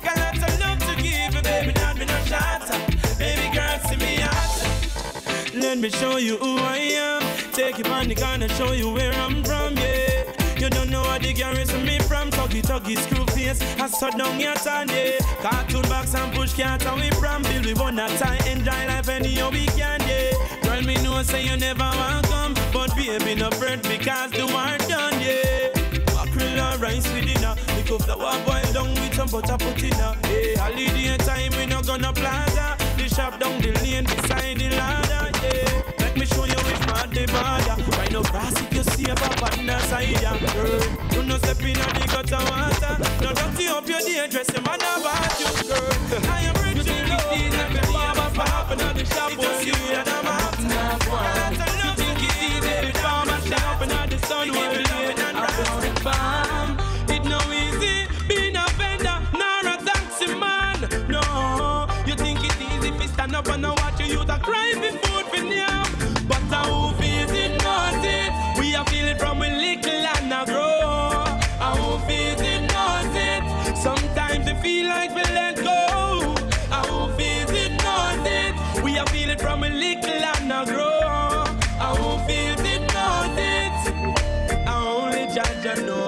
Speaker 21: Got lots of love to give, baby, not me no shatter. Baby girl, see me out. Let me show you who I am. Take you on the gun and show you where I'm from, yeah. You don't know what the garrison from me from. Tuggy, screw face, I shut down your time, yeah. Cartoon box and push cart and we from Bill, we want that time, enjoy life anyhow we can, yeah. Girl, me know say you never want come, but baby no bread because the war done, yeah. Mackerel or rice with dinner, pick up the water boil down with some butter put in her. Hey, holiday time we no gonna plaza, the shop down the lane beside the ladder, yeah. Let me show you which part the border. Right now grass if you see a papa on the side, yeah. Girl, you no step in the gutter water. No dirty up your day, dress him on the bathroom, girl. I am rich in love, and the barber pop and the shop was you and I'm out. And I love you, easy, the farmer shop and the sun will be late and right. It no easy, being a vendor, nor a taxi man. No, you think it's easy if you stand up and watch you to cry before for now. But how feels it not it? We are feeling from a little and a grow. How feels it not it? Sometimes it feel like we let go. How feels it not it? We are feeling from a little and a grow. How feels it not it? I only judge and know.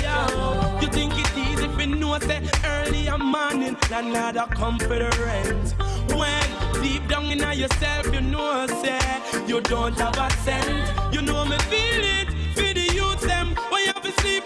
Speaker 21: Yeah. You think it's easy if you know say early in morning landlord a come for the rent. When deep down in yourself you know say you don't have a cent. You know me feel it for the youth them when you have to sleep